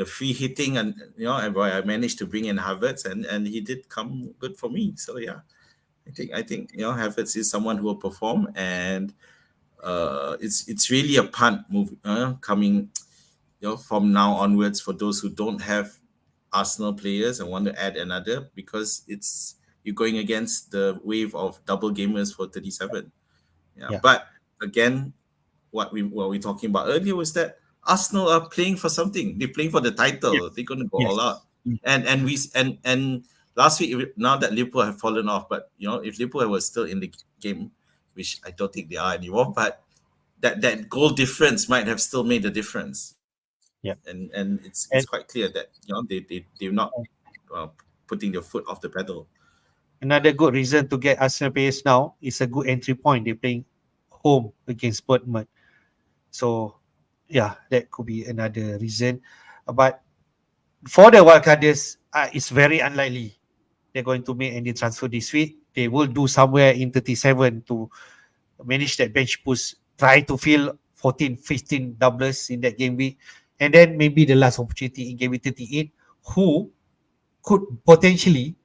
S2: free hitting and and I managed to bring in Havertz and he did come good for me. So yeah, I think Havertz is someone who will perform and it's really a punt move coming from now onwards for those who don't have Arsenal players and want to add another because you're going against the wave of double gamers for 37. Yeah,
S1: Yeah.
S2: but again, what we talking about earlier was that Arsenal are playing for something. They're playing for the title.
S1: Yes.
S2: They're going to go
S1: Yes.
S2: all out. And last week, now that Liverpool have fallen off, but if Liverpool was still in the game, which I don't think they are anymore, but that goal difference might have still made a difference.
S1: Yeah.
S2: And it's
S1: And
S2: quite clear that they're not uh, putting their foot off the pedal.
S1: another good reason to get Arsenal players now is a good entry point. They're playing home against Bournemouth. So, yeah, that could be another reason. But for the wildcarders, it's very unlikely they're going to make any transfer this week. They will do somewhere in 37 to manage that bench push, try to fill 14, 15 doublers in that game week. And then maybe the last opportunity in game week 38, who could potentially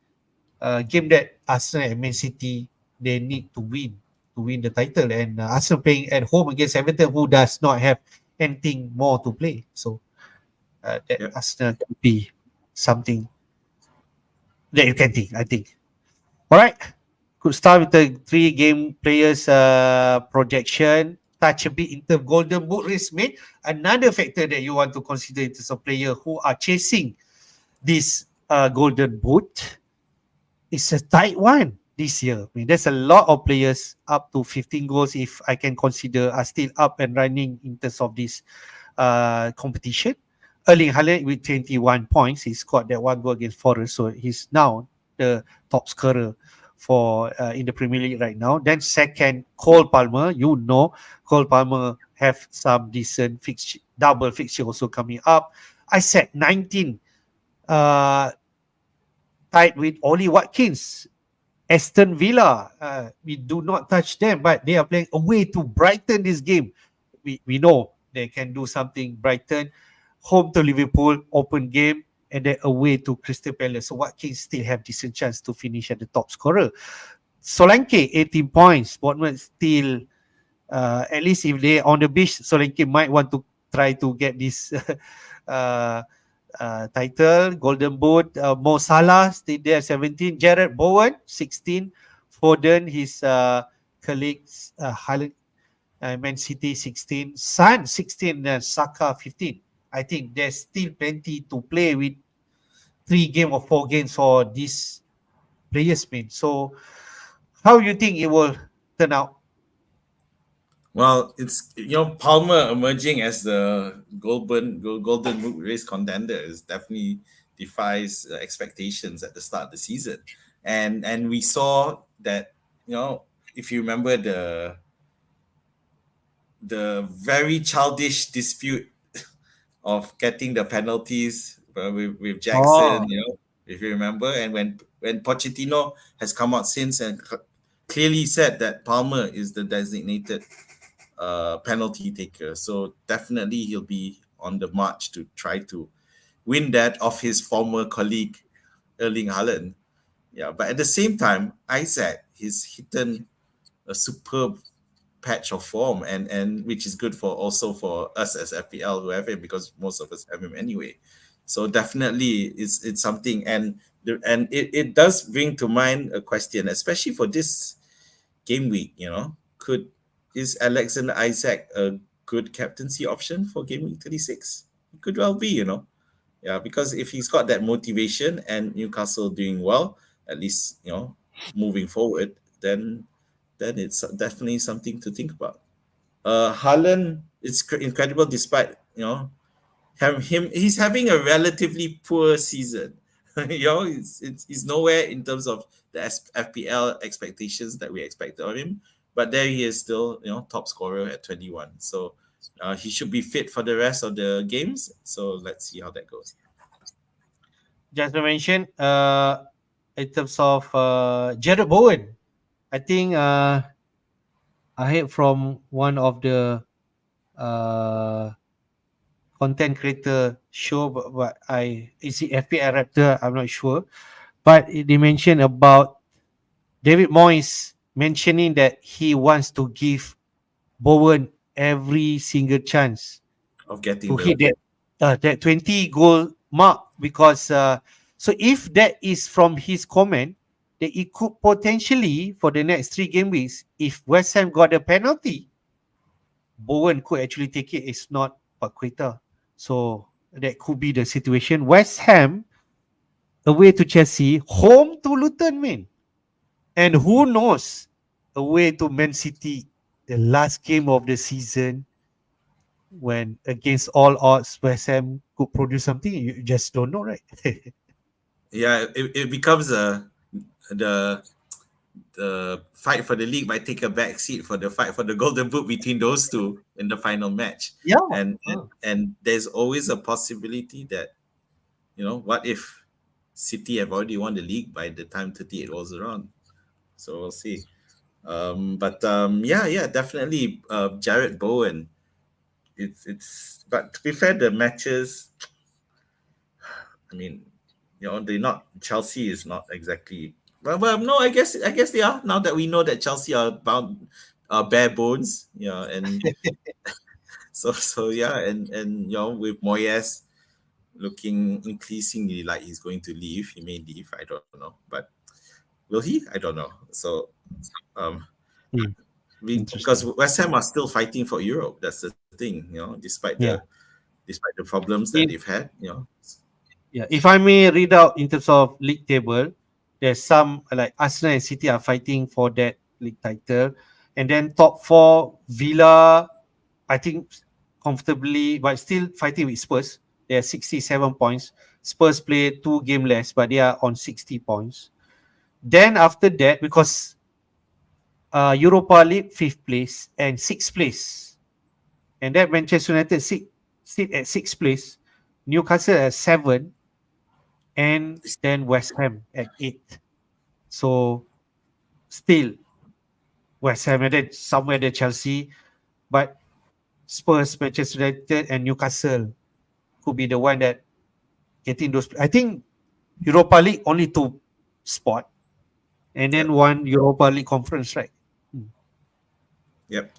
S1: game that Arsenal and Man City they need to win the title, and Arsenal playing at home against Everton, who does not have anything more to play. So that
S2: Yep.
S1: Arsenal could be something that you can think. I think. All right, could start with the 3 game players projection. Touch a bit into golden boot race, mate. Another factor that you want to consider in terms of player who are chasing this golden boot. It's a tight one this year. I mean, there's a lot of players up to 15 goals, if I can consider, are still up and running in terms of this competition. Erling Haaland with 21 points. He scored that 1 goal against Forest, so he's now the top scorer for in the Premier League right now. Then second, Cole Palmer. Cole Palmer have some decent fixture, double fixture also coming up. I said 19, tied with Ollie Watkins. Aston Villa, we do not touch them, but they are playing away to Brighton this game. We know they can do something. Brighton, home to Liverpool, open game, and then away to Crystal Palace. So Watkins still have decent chance to finish at the top scorer. Solanke, 18 points. Bournemouth still, at least if they on the beach, Solanke might want to try to get this uh, title. Golden Boot, Mo Salah stayed there 17. Jared Bowen 16. Foden, his colleagues, Man City 16. Son 16 and Saka 15. I think there's still plenty to play with 3 game or 4 games for these players, man. So how you think it will turn out?
S2: Well, it's Palmer emerging as the golden boot race contender is definitely defies expectations at the start of the season, and we saw that if you remember the very childish dispute of getting the penalties with Jackson,
S1: Oh,
S2: if you remember, and when Pochettino has come out since and clearly said that Palmer is the designated penalty taker. So definitely he'll be on the march to try to win that off his former colleague Erling Haaland. Yeah, but at the same time, Isaac he's hidden a superb patch of form, and which is good for also for us as FPL who have him because most of us have him anyway. So definitely it's something, and it does bring to mind a question, especially for this game week. Could is Alexander Isaac a good captaincy option for game week 36? It could well be, yeah, because if he's got that motivation and Newcastle doing well, at least moving forward, then it's definitely something to think about. Haaland, it's incredible despite he's having a relatively poor season. It's nowhere in terms of the FPL expectations that we expected of him, but there he is still top scorer at 21. So he should be fit for the rest of the games. So let's see how that goes.
S1: just to mention, in terms of Jared Bowen, I think I heard from one of the uh, content creator show, but I is it FPL Raptor? I'm not sure, but they mentioned about David Moyes mentioning that he wants to give Bowen every single chance
S2: Of getting
S1: to
S2: the
S1: hit that 20 goal mark because so if that is from his comment, that it could potentially for the next 3 game weeks, if West Ham got a penalty, Bowen could actually take it. It's not Paqueta. So that could be the situation. West Ham away to Chelsea, home to Luton, man. And who knows, away to Man City, the last game of the season, when against all odds, West Ham could produce something. You just don't know, right?
S2: yeah, it becomes the the fight for the league might take a back seat for the fight for the golden boot between those two in the final match.
S1: Yeah.
S2: And there's always a possibility that what if City have already won the league by the time 38 rolls around. So we'll see. But yeah, definitely Jared Bowen. It's but to be fair, the matches, I mean, they're not Chelsea is not exactly well no, I guess they are now that we know that Chelsea are bound bare bones, and so yeah, and with Moyes looking increasingly like he's going to leave. He may leave, I don't know, but will he? I don't know. So um
S1: Hmm,
S2: because
S1: interesting.
S2: West Ham are still fighting for Europe. That's the thing,
S1: Yeah.
S2: despite the problems that
S1: In,
S2: they've had.
S1: yeah. If I may read out in terms of league table, there's some like Arsenal and City are fighting for that league title. And then top four, Villa, I think comfortably, but still fighting with Spurs. They are 67 points. Spurs play 2 game less, but they are on 60 points. Then after that, because Europa League 5th place and 6th place, and that Manchester United sit at 6th place, Newcastle at 7, and then West Ham at 8. So still West Ham and then somewhere there Chelsea, but Spurs, Manchester United, and Newcastle could be the one that getting those. I think Europa League only 2 spot, and then
S2: Yep.
S1: one Europa League conference, right?
S2: Yep.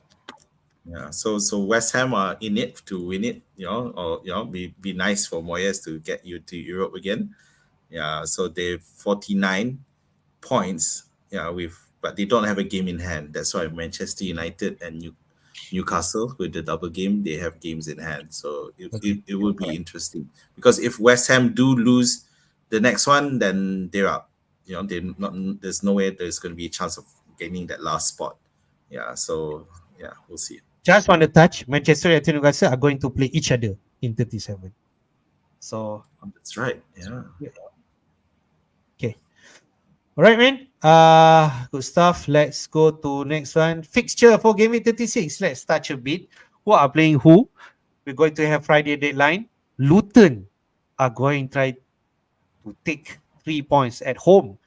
S2: Yeah. So West Ham are in it to win it, or be nice for Moyes to get you to Europe again. Yeah. So they've 49 points. Yeah, but they don't have a game in hand. That's why Manchester United and Newcastle with the double game, they have games in hand. So
S1: Okay.
S2: it will be interesting because if West Ham do lose the next one, then they're out. They not there's no way there's going to be a chance of gaining that last spot. Yeah. So yeah, we'll see.
S1: Just on the touch, Manchester United and Newcastle are going to play each other in 37. So
S2: Oh, that's right. Yeah.
S1: yeah. Okay. All right, man. Good stuff. Let's go to next one. Fixture for Game Week 36. Let's touch a bit. Who are playing who? We're going to have Friday deadline. Luton are going to try to take 3 points at home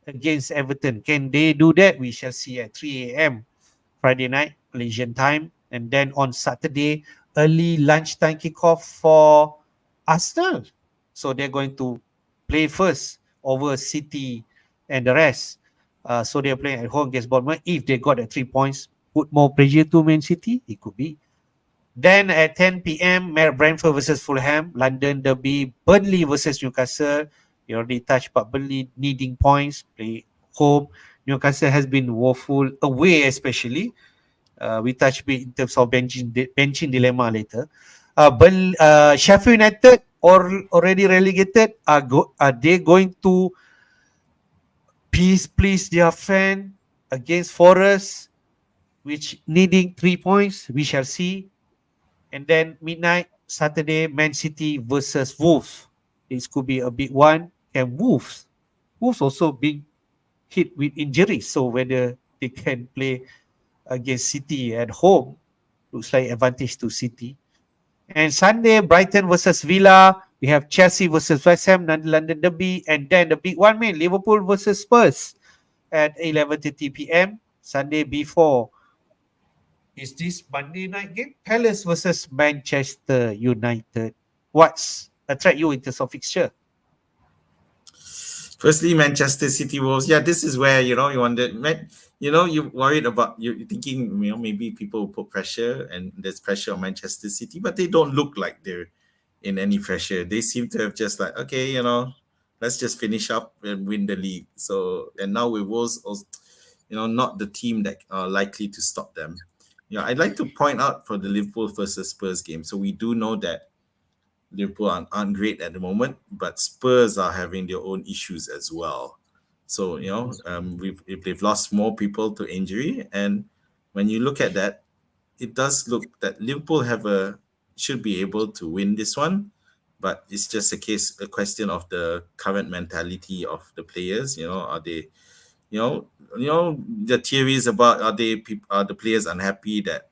S1: against Everton. Can they do that? We shall see at 3 a.m. Friday night, Malaysian time. And then on Saturday, early lunchtime kickoff for Arsenal. So they're going to play first over City and the rest. So they're playing at home against Bournemouth. If they got the 3 points, put more pressure to Man City, it could be. Then at 10 p.m., Brentford versus Fulham, London Derby, Burnley versus Newcastle. You already touched, but Burnley needing points, play home. Newcastle has been woeful away, especially. We touch bit in terms of benching dilemma later. Sheffield United already relegated. Are they going to please their fan against Forest, which needing 3 points? We shall see. And then midnight Saturday, Man City versus Wolves. This could be a big one. And Wolves also being hit with injuries. So whether they can play against City at home, looks like advantage to City. And Sunday, Brighton versus Villa. We have Chelsea versus West Ham, London Derby, and then the big one, man, Liverpool versus Spurs at 11:30 p.m. Sunday before. Is this Monday night game? Palace versus Manchester United. What's attract you in terms of fixture?
S2: Firstly, Manchester City Wolves. Yeah, this is where you wondered, you worried about you thinking, maybe people will put pressure and there's pressure on Manchester City, but they don't look like they're in any pressure. They seem to have just like, okay, let's just finish up and win the league. So and now with Wolves, also, not the team that are likely to stop them. I'd like to point out for the Liverpool versus Spurs game. So we do know that Liverpool aren't great at the moment, but Spurs are having their own issues as well. So if they've lost more people to injury, and when you look at that, it does look that Liverpool should be able to win this one, but it's just a question of the current mentality of the players. Are they, the theories about are the players unhappy that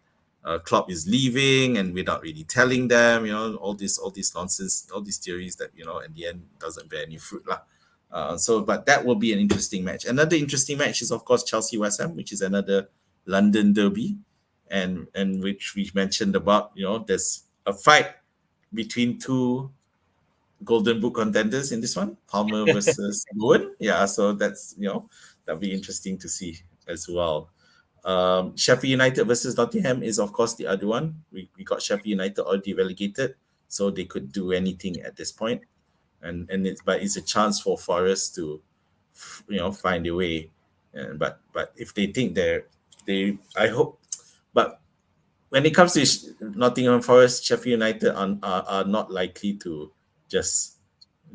S2: Klopp is leaving and without really telling them, all these nonsense, all these theories that at the end doesn't bear any fruit lah. But that will be an interesting match. Another interesting match is of course Chelsea West Ham, which is another London derby, and which we mentioned about. There's a fight between two Golden Boot contenders in this one, Palmer versus Bowen. Yeah, so that's that'll be interesting to see as well. Sheffield United versus Nottingham is of course the other one. We got Sheffield United already relegated, so they could do anything at this point, and it's a chance for Forest to find a way. But if they think I hope, but when it comes to Nottingham Forest, Sheffield United are not likely to just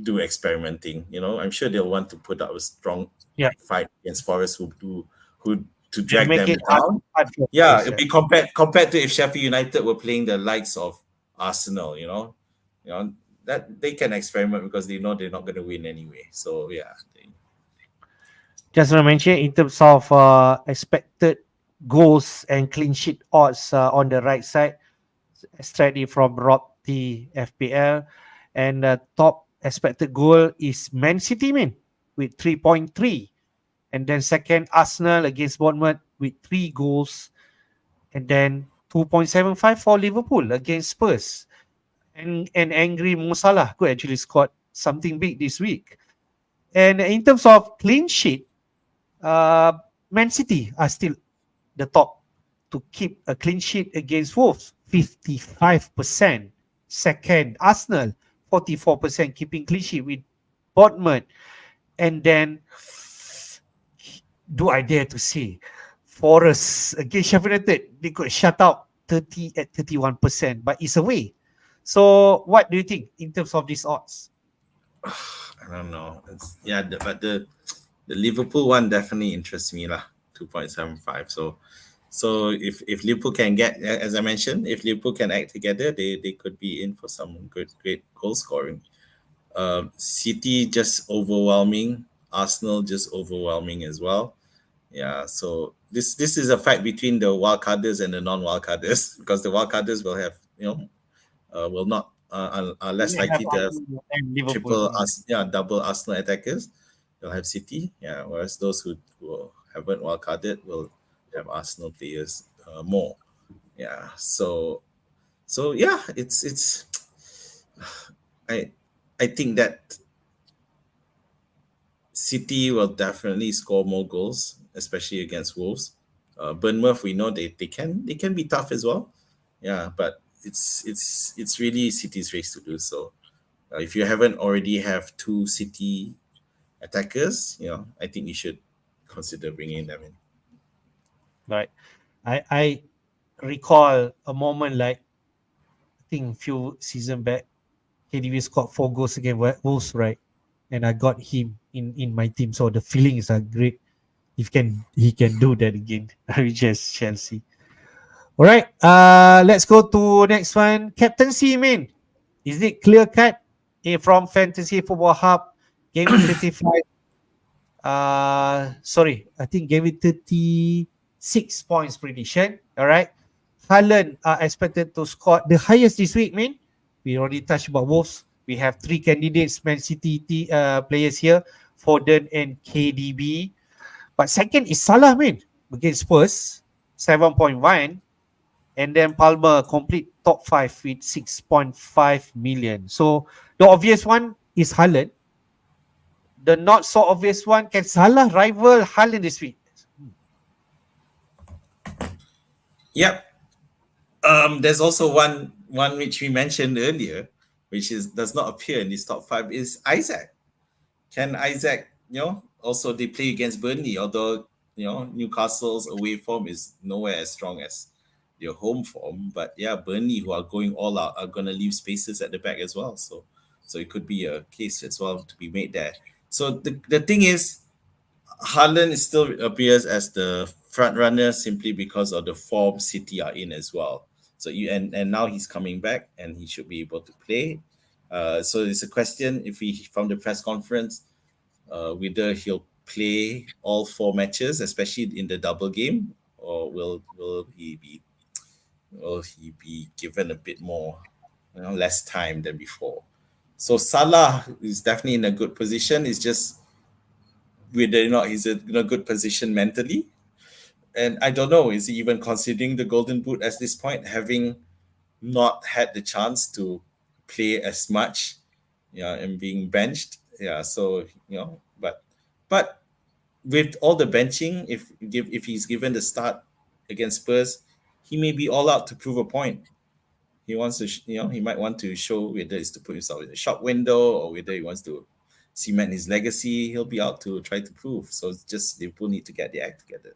S2: do experimenting. I'm sure they'll want to put up a strong
S1: Yeah,
S2: fight against Forest who to
S1: they
S2: drag
S1: make
S2: them
S1: it hard,
S2: down.
S1: hard for
S2: Yeah,
S1: us.
S2: it'd be compared to if Sheffield United were playing the likes of Arsenal. That they can experiment because they know they're not going to win anyway. So yeah,
S1: Just want to mention in terms of expected goals and clean sheet odds on the right side, straight from Rob T FPL, and top expected goal is Man City, man, with 3.3, and then second Arsenal against Bournemouth with 3 goals, and then 2.75 for Liverpool against Spurs. And angry Mo Salah could actually scored something big this week. And in terms of clean sheet, uh, Man City are still the top to keep a clean sheet against Wolves, 55%. Second, Arsenal, 44% keeping clean sheet with Bournemouth. And then, do I dare to say, Forest against Sheffield United, they got shut out 30 at 31%, but it's away. So, what do you think in terms of these odds?
S2: I don't know. But the Liverpool one definitely interests me lah. 2.75. So if Liverpool can get, as I mentioned, if Liverpool can act together, they could be in for some great goal scoring. City just overwhelming. Arsenal just overwhelming as well. Yeah. So this is a fight between the wildcarders and the non-wildcarders because the wildcarders will have will not are less
S1: We have
S2: likely to have
S1: Arsenal and Liverpool.
S2: double Arsenal attackers. They'll have City, yeah. Whereas those who haven't wildcarded will have Arsenal players more, yeah. So yeah, it's I I think that City will definitely score more goals, especially against Wolves. Bournemouth, we know they can be tough as well, yeah. But it's really City's race to do so. If you haven't already have two City attackers, I think you should consider bringing them in.
S1: Right. I recall a moment like I think few season back, KDB scored 4 goals against Wolves, right? And I got him in my team. So the feelings are great. If he can do that again, which is Chelsea. All right. Let's go to next one. Captaincy, man. Is it clear cut from Fantasy Football Hub? Gameweek 35. Sorry, I think gave it 36 points prediction. All right. Haaland are expected to score the highest this week, man. We already touched about Wolves. We have 3 candidates, Man City players here, Foden and KDB. But second is Salah, man, against Spurs, 7.1. And then Palmer complete top 5 with 6.5 million. So the obvious one is Haaland. The not so obvious one, can Salah rival Haaland this week?
S2: Yep. There's also one which we mentioned earlier, which does not appear in this top five, is Isaac. Can Isaac, also they play against Burnley, although Newcastle's away form is nowhere as strong as their home form. But yeah, Burnley, who are going all out, are gonna leave spaces at the back as well. So it could be a case as well to be made there. So the thing is, Haaland still appears as the front runner simply because of the form City are in as well. So and now he's coming back and he should be able to play. So it's a question if he from the press conference whether he'll play all 4 matches, especially in the double game, or will he be given a bit more, less time than before. So Salah is definitely in a good position. It's just whether or not he's in a good position mentally. And I don't know, is he even considering the Golden Boot at this point, having not had the chance to play as much, and being benched. Yeah, so but with all the benching, if he's given the start against Spurs, he may be all out to prove a point. He wants to, he might want to show whether it's to put himself in the shop window or whether he wants to cement his legacy. He'll be out to try to prove. So it's just Liverpool need to get the act together.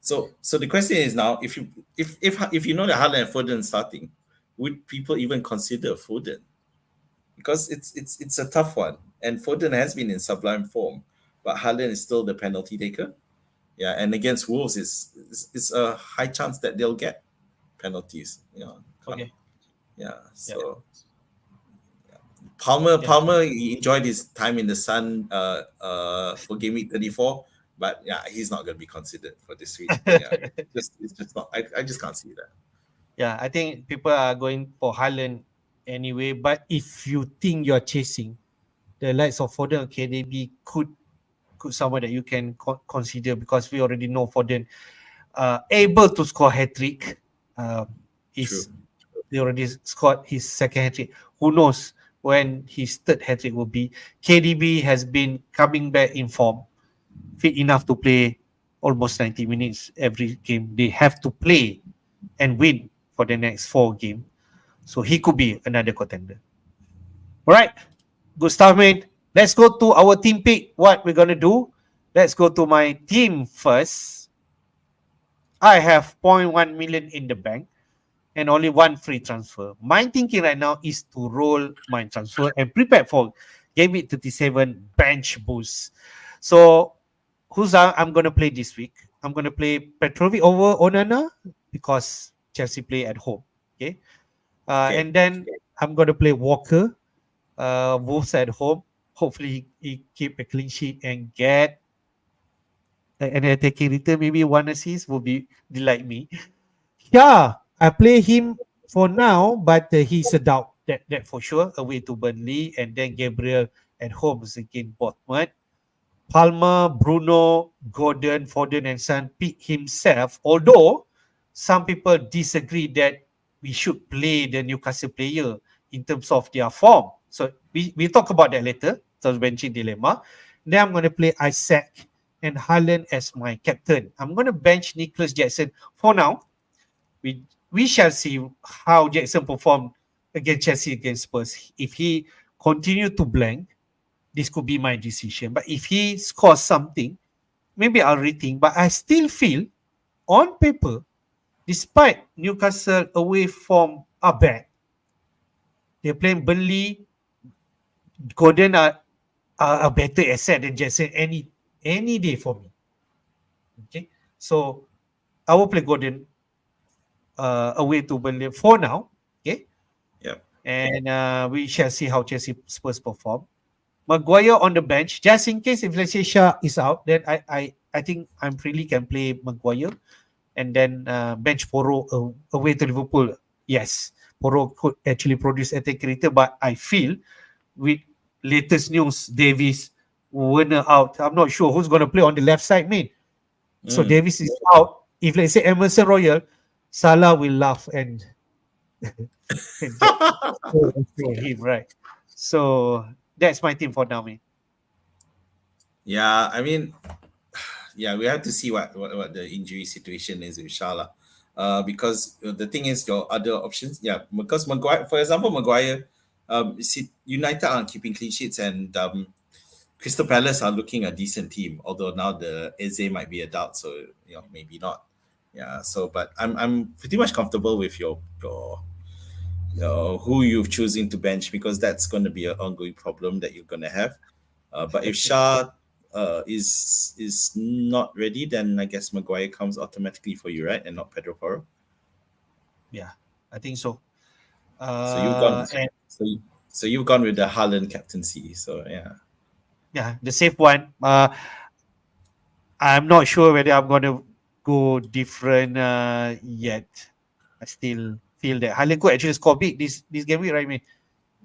S2: So the question is now, if you know that Haaland and Foden starting, would people even consider Foden? Because it's a tough one, and Foden has been in sublime form, but Haaland is still the penalty taker. Yeah, and against Wolves, it's a high chance that they'll get penalties.
S1: Okay.
S2: Yeah. So Palmer
S1: Yeah.
S2: he enjoyed his time in the sun for Game Week 34. But yeah, he's not going to be considered for this week. Yeah, it's just not. I just can't see that.
S1: Yeah, I think people are going for Haaland anyway. But if you think you're chasing the likes of Foden, okay, maybe could someone that you can consider, because we already know Foden able to score hat trick.
S2: True.
S1: Is He already scored his second hat trick. Who knows when his third hat trick will be? KDB has been coming back in form, fit enough to play almost 90 minutes every game. They have to play and win for the next 4 games. So he could be another contender. All right. Good stuff, mate. Let's go to our team pick. What we're going to do? Let's go to my team first. I have zero point 0.1 million in the bank and only one free transfer. My thinking right now is to roll my transfer and prepare for Gameweek 37 bench boost. So, who's I'm going to play this week? I'm going to play Petrovic over Onana because Chelsea play at home. Okay.
S2: Okay.
S1: And then I'm going to play Walker, Wolves at home. Hopefully, he keep a clean sheet and get an attacking return. Maybe one assist will be delight me. Yeah, I play him for now, but he's a doubt. That for sure. Away to Burnley, and then Gabriel at home against Bournemouth. Palmer, Bruno, Gordon, Foden, and Son pick himself. Although some people disagree that we should play the Newcastle player in terms of their form. So we talk about that later. So benching dilemma. Then I'm going to play Isaac and Haaland as my captain. I'm going to bench Nicholas Jackson for now. We shall see how Jackson performed against Chelsea against Spurs. If he continue to blank, this could be my decision. But if he scores something, maybe I'll rethink. But I still feel, on paper, despite Newcastle away form are bad, they're playing Burnley. Gordon are a better asset than Jackson any day for me. Okay, so I will play Gordon away to Burnley for now. Okay,
S2: Yep.
S1: and we shall see how Chelsea Spurs perform. Maguire on the bench, just in case if let's say Shah is out, then I think I'm freely can play Maguire, and then bench Poro away to Liverpool. Yes, Poro could actually produce attack creator, but I feel with latest news, Davis, Werner out. I'm not sure who's going to play on the left side, mate. So
S2: Mm.
S1: Davis is out. If let's say Emerson Royal, Salah will laugh and get for him, right? So that's my team for now, mate.
S2: Yeah, I mean, yeah, we have to see what the injury situation is with Shala. Because the thing is, your other options, yeah, because Maguire, for example, Maguire, United aren't keeping clean sheets, and Crystal Palace are looking a decent team. Although now the Eze might be a doubt, so maybe not. Yeah, so but I'm pretty much comfortable with your who you're choosing to bench, because that's going to be an ongoing problem that you're going to have. But if Shah is not ready, then I guess Maguire comes automatically for you, right? And not Pedro Porro.
S1: Yeah, I think so.
S2: So you've gone.
S1: And
S2: So you've gone with the Haaland captaincy. So yeah.
S1: yeah, the safe one. I'm not sure whether I'm going to go different yet. I still feel that Haaland could actually score big this game week, right? I mean,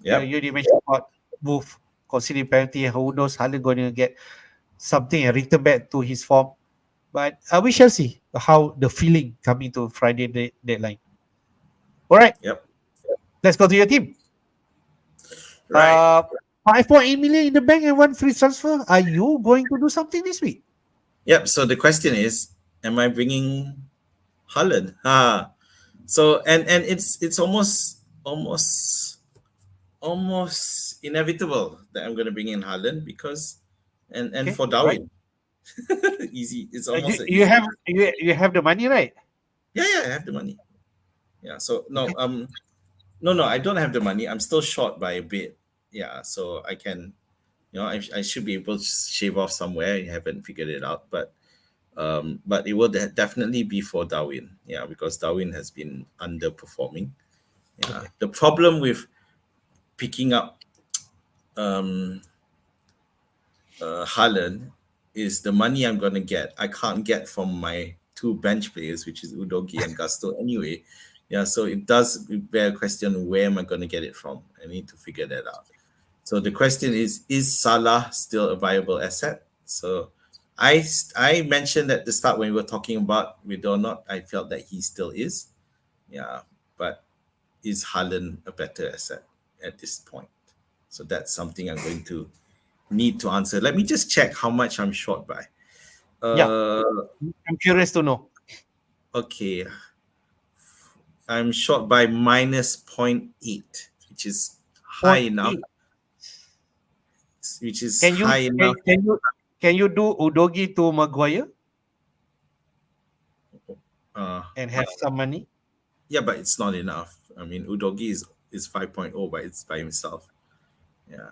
S2: Yep.
S1: you already mentioned about move considering penalty. Who knows? Haaland going to get something and return back to his form. But we shall see how the feeling coming to Friday deadline. All right,
S2: Yep.
S1: let's go to your team.
S2: Right.
S1: 5.8 million in the bank and one free transfer. Are you going to do something this week?
S2: Yep. So the question is, am I bringing Haaland? So and it's almost inevitable that I'm going to bring in Haaland, because and
S1: Okay,
S2: for
S1: right.
S2: Darwin, easy. It's almost an
S1: You
S2: easy.
S1: have you have the money, right?
S2: Yeah, I have the money. Yeah. So
S1: Okay.
S2: no, I don't have the money. I'm still short by a bit. Yeah. So I can, I should be able to shave off somewhere. I haven't figured it out, but it will definitely be for Darwin. Yeah, because Darwin has been underperforming. Yeah.
S1: Okay.
S2: The problem with picking up um Haaland is the money I'm going to get. I can't get from my two bench players, which is Udogi and Gusto anyway. Yeah, so it does bear a question, where am I going to get it from? I need to figure that out. So the question is Salah still a viable asset? So I mentioned at the start when we were talking about whether or not I felt that he still is. Yeah, but is Haaland a better asset at this point? So that's something I'm going to need to answer. Let me just check how much I'm short by.
S1: Yeah,
S2: Uh,
S1: I'm curious to know.
S2: okay, I'm short by minus zero point 0.8, which is high
S1: Point
S2: enough.
S1: eight.
S2: Which is
S1: Can you
S2: high enough.
S1: can you do Udogi to Maguire
S2: Uh,
S1: and have some money?
S2: yeah, but it's not enough. I mean, Udogi is 5.0, but it's by himself. Yeah.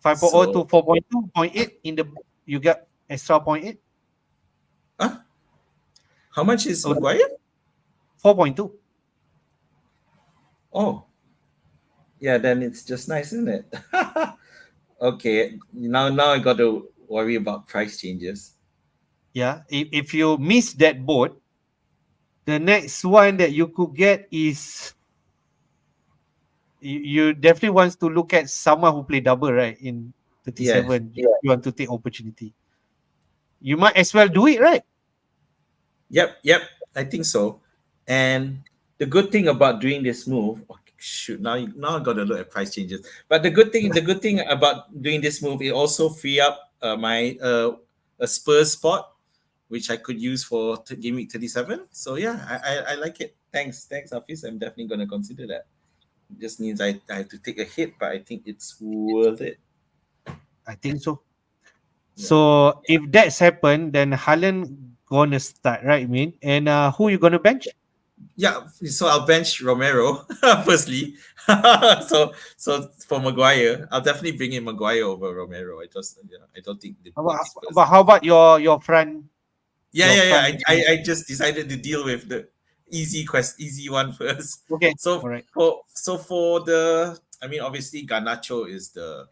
S1: 5.0
S2: So,
S1: to 4.2, point 0.8 in the you get extra point 0.8.
S2: how much is
S1: Udogi
S2: Maguire?
S1: 4.2.
S2: Oh, yeah, then it's just nice, isn't it? Okay, now I got to worry about price changes.
S1: Yeah, if you miss that boat, the next one that you could get is you definitely wants to look at someone who play double, right? In
S2: Yes.
S1: 37, you want to take opportunity. You might as well do it, right?
S2: Yep. I think so. And the good thing about doing this move, okay, shoot, now I got to look at price changes. But the good thing about doing this move, it also free up my a Spurs spot, which I could use for game week 37. So yeah, I like it. Thanks, Hafiz. I'm definitely gonna consider that. It just means I have to take a hit, but I think it's worth it.
S1: I think so.
S2: Yeah.
S1: So if that's happened, then Haaland gonna start, right? Mean and who you gonna bench?
S2: Yeah, so I'll bench Romero firstly. so for Maguire, I'll definitely bring in Maguire over Romero. I don't think
S1: About,
S2: the Spurs.
S1: about how about your front
S2: Yeah,
S1: your
S2: yeah, yeah.
S1: front?
S2: I just decided to deal with the easy one first.
S1: Okay,
S2: So
S1: all right.
S2: for the, I mean, obviously Garnacho is the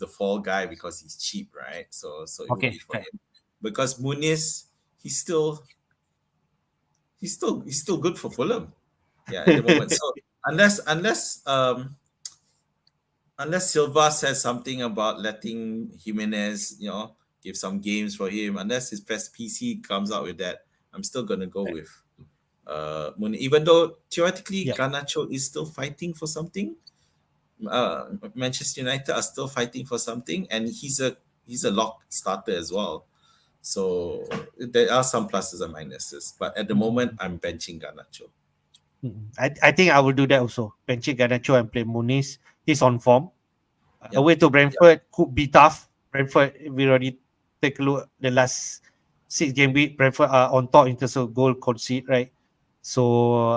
S2: fall guy because he's cheap, right? So it will
S1: Okay,
S2: be for
S1: right.
S2: him. Because Muniz, he's still he's still good for Fulham. Yeah, at the moment. So unless Silva says something about letting Jimenez, give some games for him, unless his best PC comes out with that, I'm still gonna go with Moon. Even though theoretically
S1: Yeah.
S2: Garnacho is still fighting for something, Manchester United are still fighting for something, and he's a lock starter as well. So there are some pluses and minuses, but at the moment I'm benching Garnacho.
S1: I think I will do that also. Benching Garnacho and play Muniz. He's on form.
S2: Yep.
S1: Away to Brentford could be tough. Brentford, we already take a look the last 6 game week. Brentford are on top in terms of goal concede, right? So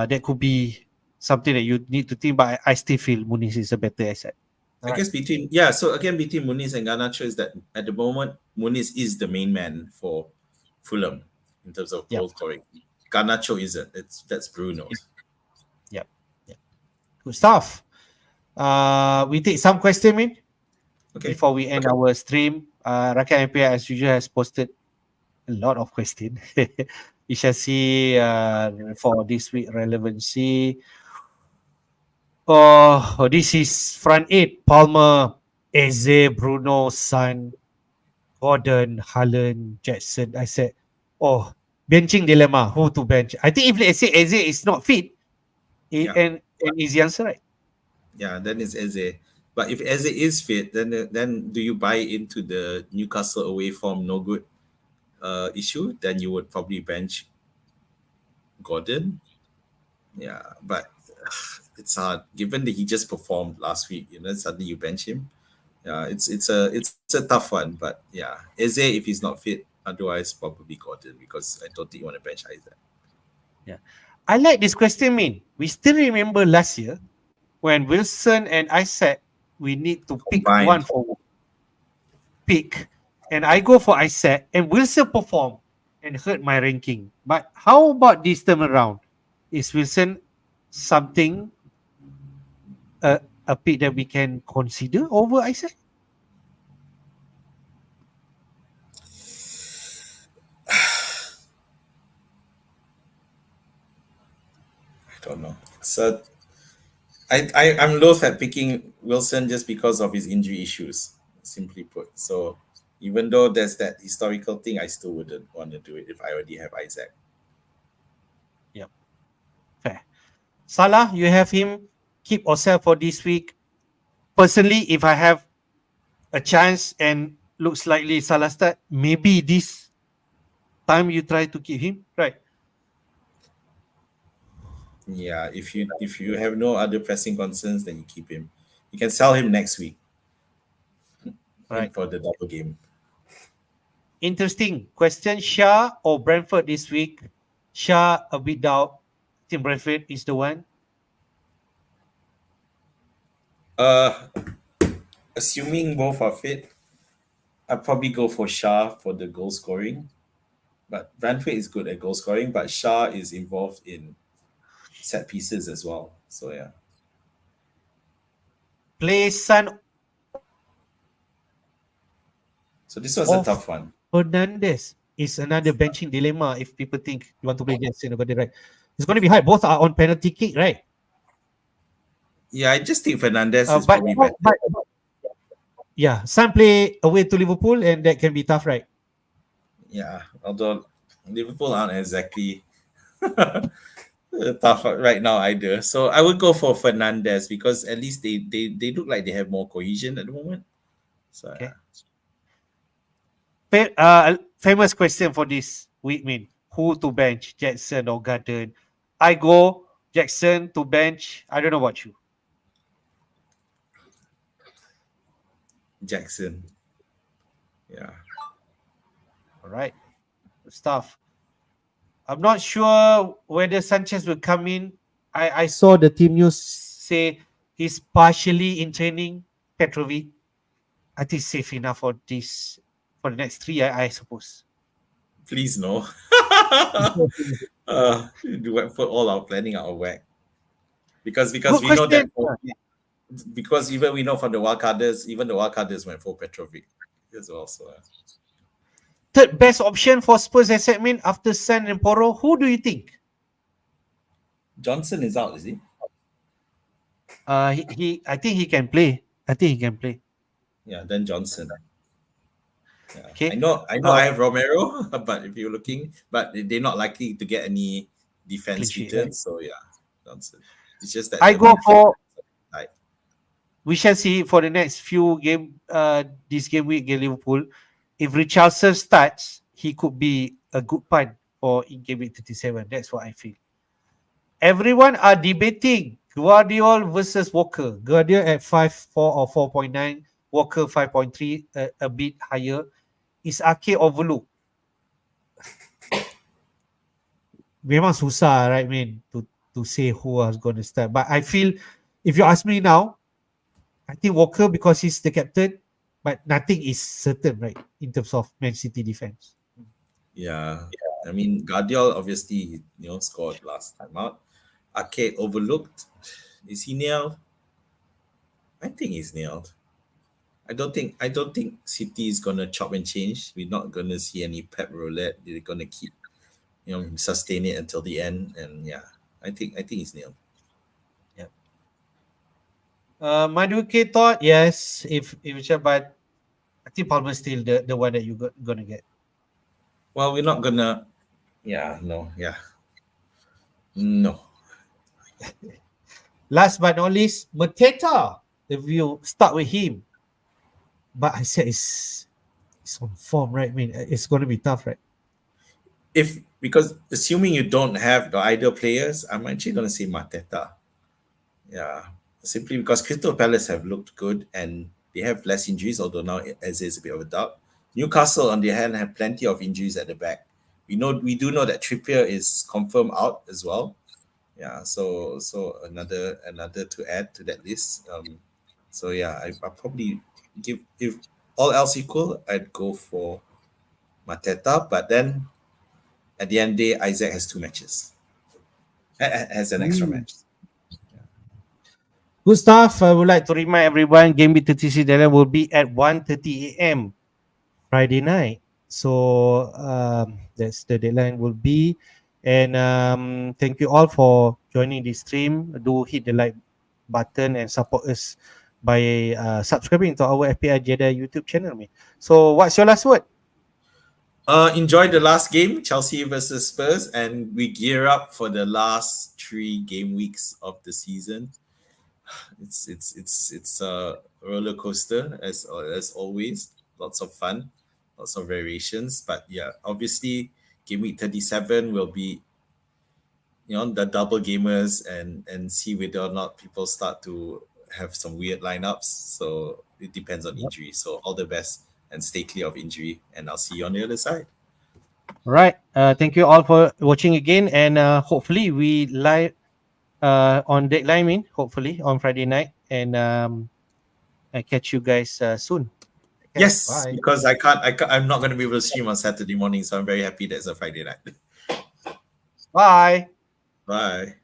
S1: that could be something that you need to think. But I still feel Muniz is a better asset.
S2: I
S1: Right.
S2: guess so again between Muniz and Garnacho is that at the moment Muniz is the main man for Fulham in terms of
S1: Yep.
S2: goal scoring. Garnacho isn't. That's Bruno.
S1: Yep. Yep. Good stuff. We take some question, Min,
S2: Okay.
S1: before we end our stream. Rakan MPI, as usual, has posted a lot of questions. We shall see for this week relevancy. Oh, this is front eight. Palmer, Eze, Bruno, Son, Gordon, Haaland, Jackson. I said, oh, benching dilemma. Who to bench? I think if let's say Eze is not fit,
S2: Yeah.
S1: and easy answer, right?
S2: Yeah. Then it's Eze. But if Eze is fit, then do you buy into the Newcastle away form no good issue? Then you would probably bench Gordon. Yeah, but it's hard given that he just performed last week. Suddenly you bench him. Yeah, it's a tough one, but yeah, Eze if he's not fit, otherwise probably Gordon because I don't think you want to bench Isaac.
S1: Yeah. I like this question, Min. We still remember last year when Wilson and I said we need to pick
S2: Combined.
S1: one for pick, and I go for Isaac, and Wilson perform and hurt my ranking. But how about this time around? Is Wilson something a pick that we can consider over Isaac?
S2: Don't know. So I'm loath at picking Wilson just because of his injury issues, simply put. So even though there's that historical thing, I still wouldn't want to do it if I already have Isaac.
S1: Yep. Fair. Salah, you have him. Keep or sell for this week. Personally, if I have a chance and looks likely Salah start, maybe this time you try to keep him, right?
S2: Yeah, if you have no other pressing concerns, then you keep him. You can sell him next week in
S1: Right.
S2: for the double game.
S1: Interesting question. Shah or Brentford this week? Shah, a bit doubt. Team Brentford is the one.
S2: Uh, assuming both are fit, I'd probably go for Shah for the goal scoring. But Brentford is good at goal scoring, but Shah is involved in set pieces as well. So yeah.
S1: Play Son
S2: So this was a
S1: of
S2: tough one.
S1: Fernandez is another benching dilemma if people think you want to play Jackson over there, right? It's going to be hard. Both are on penalty kick, right?
S2: Yeah, I just think Fernandez is
S1: But,
S2: probably better.
S1: yeah, Son play away to Liverpool and that can be tough, right?
S2: Yeah, although Liverpool aren't exactly tough right now either. So I would go for Fernandez because at least they look like they have more cohesion at the moment. So
S1: Okay.
S2: yeah.
S1: Famous question for this week, mean who to bench, Jackson or Garden? I go Jackson to bench. I don't know about you.
S2: Jackson. Yeah.
S1: All right, good stuff. I'm not sure whether Sanchez will come in. I saw the team news say he's partially in training. Petrovic, I think safe enough for this for the next 3, I suppose.
S2: Please no. Do we put all our planning out of whack? Because
S1: Good
S2: we know that
S1: question.
S2: because even we know from the wildcarders, even the wildcarders went for Petrovic as well. So
S1: Third best option for Spurs as admin after San and Poro. Who do you think?
S2: Johnson is out, is he?
S1: I think he can play. I think he can play.
S2: Yeah, then Johnson. Yeah. I
S1: Okay.
S2: know I have Romero, but if you're looking, but they're not likely to get any
S1: Clean
S2: defense
S1: sheet,
S2: returns.
S1: right?
S2: So yeah, Johnson. It's just that
S1: I
S2: the
S1: go
S2: midfield
S1: for
S2: like
S1: we shall see for the next few game this game week against Liverpool. If Richarlison starts, he could be a good punt for in game week 37. That's what I feel. Everyone are debating Guardiola versus Walker. Guardiola at 5.4 or 4.9, Walker 5.3, a bit higher. Is Ake overlooked? Memang susah, right? I mean, to say who was going to start. But I feel, if you ask me now, I think Walker because he's the captain, but nothing is certain, right? In terms of Man City defense.
S2: yeah. I mean, Guardiola obviously scored last time out. Arcade overlooked. Is he nailed? I think he's nailed. I don't think City is gonna chop and change. We're not gonna see any pep roulette. They're gonna keep sustain it until the end. And yeah, I think he's nailed.
S1: Yeah. Maduke thought yes, if but I think Palmer's still the one that you're gonna get.
S2: Well, we're not gonna. Yeah, no, yeah, no.
S1: Last but not least, Mateta. If you start with him, but I said it's on form, right? I mean, it's gonna be tough, right?
S2: If because assuming you don't have the ideal players, I'm actually gonna say Mateta. Yeah, simply because Crystal Palace have looked good and they have less injuries, although now as is a bit of a doubt. Newcastle, on the other hand, have plenty of injuries at the back. We do know that Trippier is confirmed out as well. Yeah, so another to add to that list. So yeah, I probably give if all else equal, I'd go for Mateta, but then at the end of the day, Isaac has 2 matches, has an extra
S1: Mm.
S2: match.
S1: Good stuff. I would like to remind everyone, Game Week 36 deadline will be at 1:30 a.m. Friday night. So that's the deadline will be. And thank you all for joining the stream. Do hit the like button and support us by subscribing to our FPL Jedi YouTube channel, mate. So, what's your last word?
S2: Enjoy the last game, Chelsea versus Spurs, and we gear up for the last 3 game weeks of the season. It's a roller coaster as always. Lots of fun, lots of variations. But yeah, obviously, game week 37 will be the double gamers and see whether or not people start to have some weird lineups. So it depends on
S1: Yep.
S2: injury. So all the best and stay clear of injury. And I'll see you on the other side.
S1: Right. Thank you all for watching again, and hopefully we live on deadline, hopefully on Friday night, and I catch you guys soon. Take care.
S2: Yes,
S1: Bye.
S2: because I'm not going to be able to stream on Saturday morning. So I'm very happy that it's a Friday night.
S1: Bye.
S2: Bye.